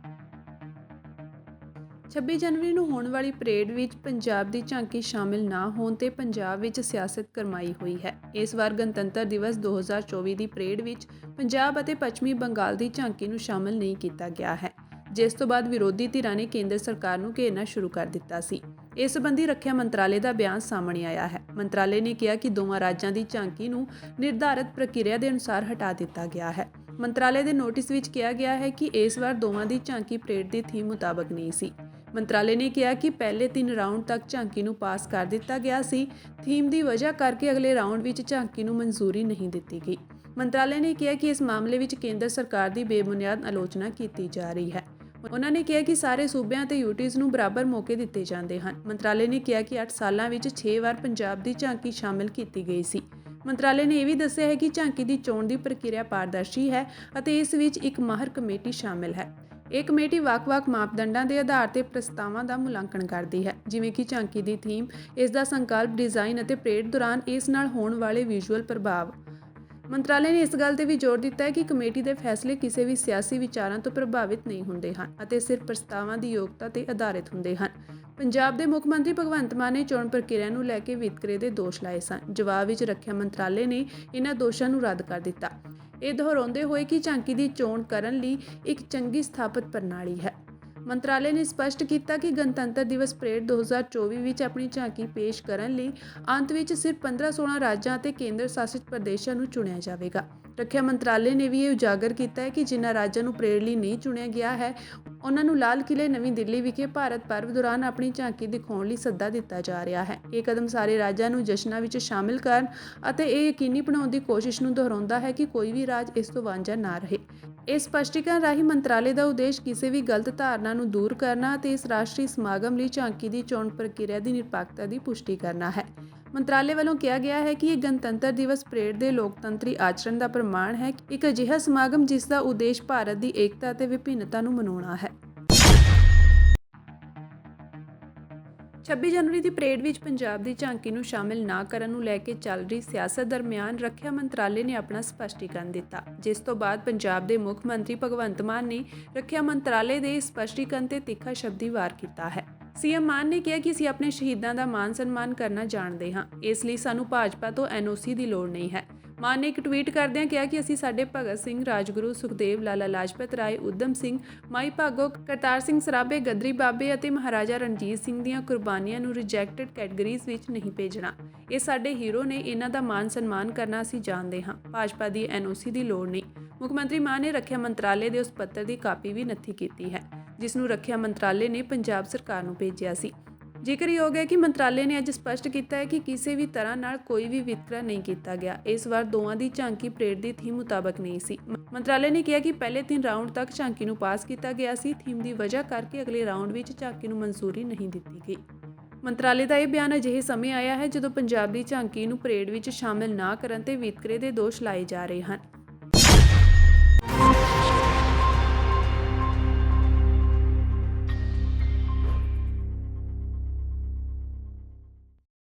26 ਜਨਵਰੀ ਨੂੰ ਹੋਣ ਵਾਲੀ ਪਰੇਡ ਵਿੱਚ ਪੰਜਾਬ ਦੀ ਝਾਂਕੀ ਸ਼ਾਮਿਲ ਨਾ ਹੋਣ ਤੇ ਪੰਜਾਬ ਵਿੱਚ ਸਿਆਸਤ ਗਰਮਾਈ ਹੋਈ ਹੈ। ਇਸ ਵਾਰ ਗਣਤੰਤਰ ਦਿਵਸ 2024 ਦੀ ਪਰੇਡ ਵਿੱਚ ਪੰਜਾਬ ਅਤੇ ਪੱਛਮੀ ਬੰਗਾਲ ਦੀ ਝਾਂਕੀ ਨੂੰ ਸ਼ਾਮਿਲ ਨਹੀਂ ਕੀਤਾ ਗਿਆ ਹੈ, ਜਿਸ ਤੋਂ ਬਾਅਦ ਵਿਰੋਧੀ ਧਿਰਾਂ ਨੇ ਕੇਂਦਰ ਸਰਕਾਰ ਨੂੰ ਘੇਰਨਾ ਸ਼ੁਰੂ ਕਰ ਦਿੱਤਾ ਸੀ। ਇਸ ਸੰਬੰਧੀ ਰੱਖਿਆ ਮੰਤਰਾਲੇ ਦਾ ਬਿਆਨ ਸਾਹਮਣੇ ਆਇਆ ਹੈ। ਮੰਤਰਾਲੇ ਨੇ ਕਿਹਾ ਕਿ ਦੋਵਾਂ ਰਾਜਾਂ ਦੀ ਝਾਂਕੀ ਨੂੰ ਨਿਰਧਾਰਤ ਪ੍ਰਕਿਰਿਆ ਦੇ ਅਨੁਸਾਰ ਹਟਾ ਦਿੱਤਾ ਗਿਆ ਹੈ। ਮੰਤਰਾਲੇ ਦੇ ਨੋਟਿਸ ਵਿੱਚ ਕਿਹਾ ਗਿਆ ਹੈ ਕਿ ਇਸ ਵਾਰ ਦੋਵਾਂ ਦੀ ਝਾਂਕੀ ਪਰੇਡ ਦੀ ਥੀਮ ਮੁਤਾਬਕ ਨਹੀਂ ਸੀ। ਮੰਤਰਾਲੇ ਨੇ ਕਿਹਾ ਕਿ ਪਹਿਲੇ 3 ਰਾਊਂਡ ਤੱਕ ਝਾਂਕੀ ਨੂੰ ਪਾਸ ਕਰ ਦਿੱਤਾ ਗਿਆ ਸੀ। ਥੀਮ ਦੀ ਵਜ੍ਹਾ ਕਰਕੇ ਅਗਲੇ ਰਾਊਂਡ ਵਿੱਚ ਝਾਂਕੀ ਨੂੰ ਮਨਜ਼ੂਰੀ ਨਹੀਂ ਦਿੱਤੀ ਗਈ। ਮੰਤਰਾਲੇ ਨੇ ਕਿਹਾ ਕਿ ਇਸ ਮਾਮਲੇ ਵਿੱਚ ਕੇਂਦਰ ਸਰਕਾਰ ਦੀ ਬੇਬੁਨਿਆਦ ਆਲੋਚਨਾ ਕੀਤੀ ਜਾ ਰਹੀ ਹੈ। ਉਨ੍ਹਾਂ ਨੇ ਕਿਹਾ ਕਿ ਸਾਰੇ ਸੂਬਿਆਂ ਅਤੇ ਯੂਟੀਜ਼ ਨੂੰ ਬਰਾਬਰ ਮੌਕੇ ਦਿੱਤੇ ਜਾਂਦੇ ਹਨ। ਮੰਤਰਾਲੇ ਨੇ ਕਿਹਾ ਕਿ 8 ਸਾਲਾਂ ਵਿੱਚ 6 ਵਾਰ ਪੰਜਾਬ ਦੀ ਝਾਂਕੀ ਸ਼ਾਮਿਲ ਕੀਤੀ ਗਈ ਸੀ। ਮੰਤਰਾਲੇ ਨੇ ਇਹ ਵੀ ਦੱਸਿਆ ਹੈ ਕਿ ਝਾਂਕੀ ਦੀ ਚੋਣ ਦੀ ਪ੍ਰਕਿਰਿਆ ਪਾਰਦਰਸ਼ੀ ਹੈ ਅਤੇ ਇਸ ਵਿੱਚ ਇੱਕ ਮਾਹਰ ਕਮੇਟੀ ਸ਼ਾਮਿਲ ਹੈ। ਇਹ ਕਮੇਟੀ ਵੱਖ-ਵੱਖ ਮਾਪਦੰਡਾਂ ਦੇ ਆਧਾਰ ਤੇ ਪ੍ਰਸਤਾਵਾਂ ਦਾ ਮੁਲਾਂਕਣ ਕਰਦੀ ਹੈ, ਜਿਵੇਂ ਕਿ ਝਾਂਕੀ ਦੀ ਥੀਮ, ਇਸ ਦਾ ਸੰਕਲਪ, ਡਿਜ਼ਾਈਨ ਅਤੇ ਪਰੇਡ ਦੌਰਾਨ ਇਸ ਨਾਲ ਹੋਣ ਵਾਲੇ ਵਿਜ਼ੂਅਲ ਪ੍ਰਭਾਵ। ਮੰਤਰਾਲੇ ਨੇ ਇਸ ਗੱਲ ਤੇ ਵੀ ਜ਼ੋਰ ਦਿੱਤਾ ਹੈ ਕਿ ਕਮੇਟੀ ਦੇ ਫੈਸਲੇ ਕਿਸੇ ਵੀ ਸਿਆਸੀ ਵਿਚਾਰਾਂ ਤੋਂ ਪ੍ਰਭਾਵਿਤ ਨਹੀਂ ਹੁੰਦੇ ਹਨ ਅਤੇ ਸਿਰਫ ਪ੍ਰਸਤਾਵਾਂ ਦੀ ਯੋਗਤਾ ਤੇ ਆਧਾਰਿਤ ਹੁੰਦੇ ਹਨ। ਪੰਜਾਬ ਦੇ ਮੁੱਖ ਮੰਤਰੀ ਭਗਵੰਤ ਮਾਨ ਨੇ ਚੋਣ ਪ੍ਰਕਿਰਿਆ ਨੂੰ ਲੈ ਕੇ ਵਿਤਕਰੇ ਦੇ ਦੋਸ਼ ਲਾਏ ਸਨ। ਜਵਾਬ ਵਿੱਚ ਰੱਖਿਆ ਮੰਤਰਾਲੇ ਨੇ ਇਹਨਾਂ ਦੋਸ਼ਾਂ ਨੂੰ ਰੱਦ ਕਰ ਦਿੱਤਾ, ਇਹ ਦੁਹਰਾਉਂਦੇ ਹੋਏ ਕਿ ਝਾਂਕੀ ਦੀ ਚੋਣ ਕਰਨ ਲਈ ਇੱਕ ਚੰਗੀ ਸਥਾਪਿਤ ਪ੍ਰਣਾਲੀ ਹੈ। ਮੰਤਰਾਲੇ ਨੇ ਸਪਸ਼ਟ ਕੀਤਾ ਕਿ ਗਣਤੰਤਰ ਦਿਵਸ ਪਰੇਡ 2024 ਵਿੱਚ ਆਪਣੀ ਝਾਂਕੀ ਪੇਸ਼ ਕਰਨ ਲਈ ਅੰਤ ਵਿੱਚ ਸਿਰਫ 15-16 ਰਾਜਾਂ ਅਤੇ ਕੇਂਦਰ ਸ਼ਾਸਿਤ ਪ੍ਰਦੇਸ਼ਾਂ ਨੂੰ ਚੁਣਿਆ ਜਾਵੇਗਾ। ਰੱਖਿਆ ਮੰਤਰਾਲੇ ਨੇ ਵੀ ਇਹ ਉਜਾਗਰ ਕੀਤਾ ਹੈ ਕਿ ਜਿਨ੍ਹਾਂ ਰਾਜਾਂ ਨੂੰ ਪਰੇਡ ਲਈ ਨਹੀਂ ਚੁਣਿਆ ਗਿਆ ਹੈ, ਉਹਨਾਂ ਨੂੰ ਲਾਲ ਕਿਲ੍ਹੇ ਨਵੀਂ ਦਿੱਲੀ ਵਿਖੇ ਭਾਰਤ ਪਰਵ ਦੌਰਾਨ ਆਪਣੀ ਝਾਂਕੀ ਦਿਖਾਉਣ ਲਈ ਸੱਦਾ ਦਿੱਤਾ ਜਾ ਰਿਹਾ ਹੈ। ਇਹ ਕਦਮ ਸਾਰੇ ਰਾਜਾਂ ਨੂੰ ਜਸ਼ਨਾਂ ਵਿੱਚ ਸ਼ਾਮਿਲ ਕਰਨ ਅਤੇ ਇਹ ਯਕੀਨੀ ਬਣਾਉਣ ਦੀ ਕੋਸ਼ਿਸ਼ ਨੂੰ ਦੁਹਰਾਉਂਦਾ ਹੈ ਕਿ ਕੋਈ ਵੀ ਰਾਜ ਇਸ ਤੋਂ ਵਾਂਝਾ ਨਾ ਰਹੇ। ਇਸ ਸਪਸ਼ਟੀਕਰਨ ਰਾਹੀਂ ਮੰਤਰਾਲੇ ਦਾ ਉਦੇਸ਼ ਕਿਸੇ ਵੀ ਗਲਤ ਧਾਰਨਾ ਨੂੰ ਦੂਰ ਕਰਨਾ ਅਤੇ ਇਸ ਰਾਸ਼ਟਰੀ ਸਮਾਗਮ ਲਈ ਝਾਂਕੀ ਦੀ ਚੋਣ ਪ੍ਰਕਿਰਿਆ ਦੀ ਨਿਰਪੱਖਤਾ ਦੀ ਪੁਸ਼ਟੀ ਕਰਨਾ ਹੈ। ਮੰਤਰਾਲੇ ਵੱਲੋਂ ਕਿਹਾ ਗਿਆ ਹੈ ਕਿ ਇਹ ਗਣਤੰਤਰ ਦਿਵਸ ਪਰੇਡ ਦੇ ਲੋਕਤੰਤਰੀ ਆਚਰਣ ਦਾ ਪ੍ਰਮਾਣ ਹੈ, ਇੱਕ ਅਜਿਹਾ ਸਮਾਗਮ ਜਿਸ ਦਾ ਉਦੇਸ਼ ਭਾਰਤ ਦੀ ਏਕਤਾ ਅਤੇ ਵਿਭਿੰਨਤਾ ਨੂੰ ਮਨਾਉਣਾ ਹੈ। 26 ਜਨਵਰੀ ਦੀ ਪਰੇਡ ਵਿੱਚ ਪੰਜਾਬ ਦੀ ਝਾਂਕੀ ਨੂੰ ਸ਼ਾਮਿਲ ਨਾ ਕਰਨ ਨੂੰ ਲੈ ਕੇ ਚੱਲ ਰਹੀ ਸਿਆਸਤ ਦਰਮਿਆਨ ਰੱਖਿਆ ਮੰਤਰਾਲੇ ਨੇ ਆਪਣਾ ਸਪਸ਼ਟੀਕਰਨ ਦਿੱਤਾ, ਜਿਸ ਤੋਂ ਬਾਅਦ ਪੰਜਾਬ ਦੇ ਮੁੱਖ ਮੰਤਰੀ ਭਗਵੰਤ ਮਾਨ ਨੇ ਰੱਖਿਆ ਮੰਤਰਾਲੇ ਦੇ ਸਪਸ਼ਟੀਕਰਨ ਤੇ ਤਿੱਖਾ ਸ਼ਬਦੀ ਵਾਰ ਕੀਤਾ ਹੈ। ਸੀਐਮ ਮਾਨ ਨੇ ਕਿਹਾ ਕਿ ਅਸੀਂ ਆਪਣੇ ਸ਼ਹੀਦਾਂ ਦਾ ਮਾਨ ਸਨਮਾਨ ਕਰਨਾ ਜਾਣਦੇ ਹਾਂ, ਇਸ ਲਈ ਸਾਨੂੰ ਭਾਜਪਾ ਤੋਂ NOC ਦੀ ਲੋੜ ਨਹੀਂ ਹੈ। ਮਾਨ ਨੇ ਇੱਕ ਟਵੀਟ ਕਰਦਿਆਂ ਕਿਹਾ ਕਿ ਅਸੀਂ ਸਾਡੇ ਭਗਤ ਸਿੰਘ, ਰਾਜਗੁਰੂ, ਸੁਖਦੇਵ, ਲਾਲਾ ਲਾਜਪਤ ਰਾਏ, ਊਧਮ ਸਿੰਘ, ਮਾਈ ਭਾਗੋ, ਕਰਤਾਰ ਸਿੰਘ ਸਰਾਭੇ, ਗਦਰੀ ਬਾਬੇ ਅਤੇ ਮਹਾਰਾਜਾ ਰਣਜੀਤ ਸਿੰਘ ਦੀਆਂ ਕੁਰਬਾਨੀਆਂ ਨੂੰ ਰਿਜੈਕਟਡ ਕੈਟੇਗਰੀਜ਼ ਵਿੱਚ ਨਹੀਂ ਭੇਜਣਾ। ਇਹ ਸਾਡੇ ਹੀਰੋ ਨੇ, ਇਹਨਾਂ ਦਾ ਮਾਨ ਸਨਮਾਨ ਕਰਨਾ ਅਸੀਂ ਜਾਣਦੇ ਹਾਂ। ਭਾਜਪਾ ਦੀ NOC ਦੀ ਲੋੜ ਨਹੀਂ। ਮੁੱਖ ਮੰਤਰੀ ਮਾਨ ਨੇ ਰੱਖਿਆ ਮੰਤਰਾਲੇ ਦੇ ਉਸ ਪੱਤਰ ਦੀ ਕਾਪੀ ਵੀ ਨੱਥੀ ਕੀਤੀ ਹੈ, ਜਿਸ ਨੂੰ ਰੱਖਿਆ ਮੰਤਰਾਲੇ ਨੇ ਪੰਜਾਬ ਸਰਕਾਰ ਨੂੰ ਭੇਜਿਆ ਸੀ। ਜ਼ਿਕਰਯੋਗ ਹੈ ਕਿ ਮੰਤਰਾਲੇ ਨੇ ਅੱਜ ਸਪਸ਼ਟ ਕੀਤਾ ਹੈ ਕਿ ਕਿਸੇ ਵੀ ਤਰ੍ਹਾਂ ਨਾਲ ਕੋਈ ਵੀ ਵਿਤਕਰਾ ਨਹੀਂ ਕੀਤਾ ਗਿਆ। ਇਸ ਵਾਰ ਦੋਵਾਂ ਦੀ ਝਾਂਕੀ ਪਰੇਡ ਦੀ ਥੀਮ ਮੁਤਾਬਕ ਨਹੀਂ ਸੀ। ਮੰਤਰਾਲੇ ਨੇ ਕਿਹਾ ਕਿ ਪਹਿਲੇ 3 ਰਾਊਂਡ ਤੱਕ ਝਾਂਕੀ ਨੂੰ ਪਾਸ ਕੀਤਾ ਗਿਆ ਸੀ। ਥੀਮ ਦੀ ਵਜ੍ਹਾ ਕਰਕੇ ਅਗਲੇ ਰਾਊਂਡ ਵਿੱਚ ਝਾਂਕੀ ਨੂੰ ਮਨਜ਼ੂਰੀ ਨਹੀਂ ਦਿੱਤੀ ਗਈ। ਮੰਤਰਾਲੇ ਦਾ ਇਹ ਬਿਆਨ ਅਜਿਹੇ ਸਮੇਂ ਆਇਆ ਹੈ ਜਦੋਂ ਪੰਜਾਬ ਦੀ ਝਾਂਕੀ ਨੂੰ ਪਰੇਡ ਵਿੱਚ ਸ਼ਾਮਲ ਨਾ ਕਰਨ ਤੇ ਵਿਤਕਰੇ ਦੇ ਦੋਸ਼ ਲਾਏ ਜਾ ਰਹੇ ਹਨ।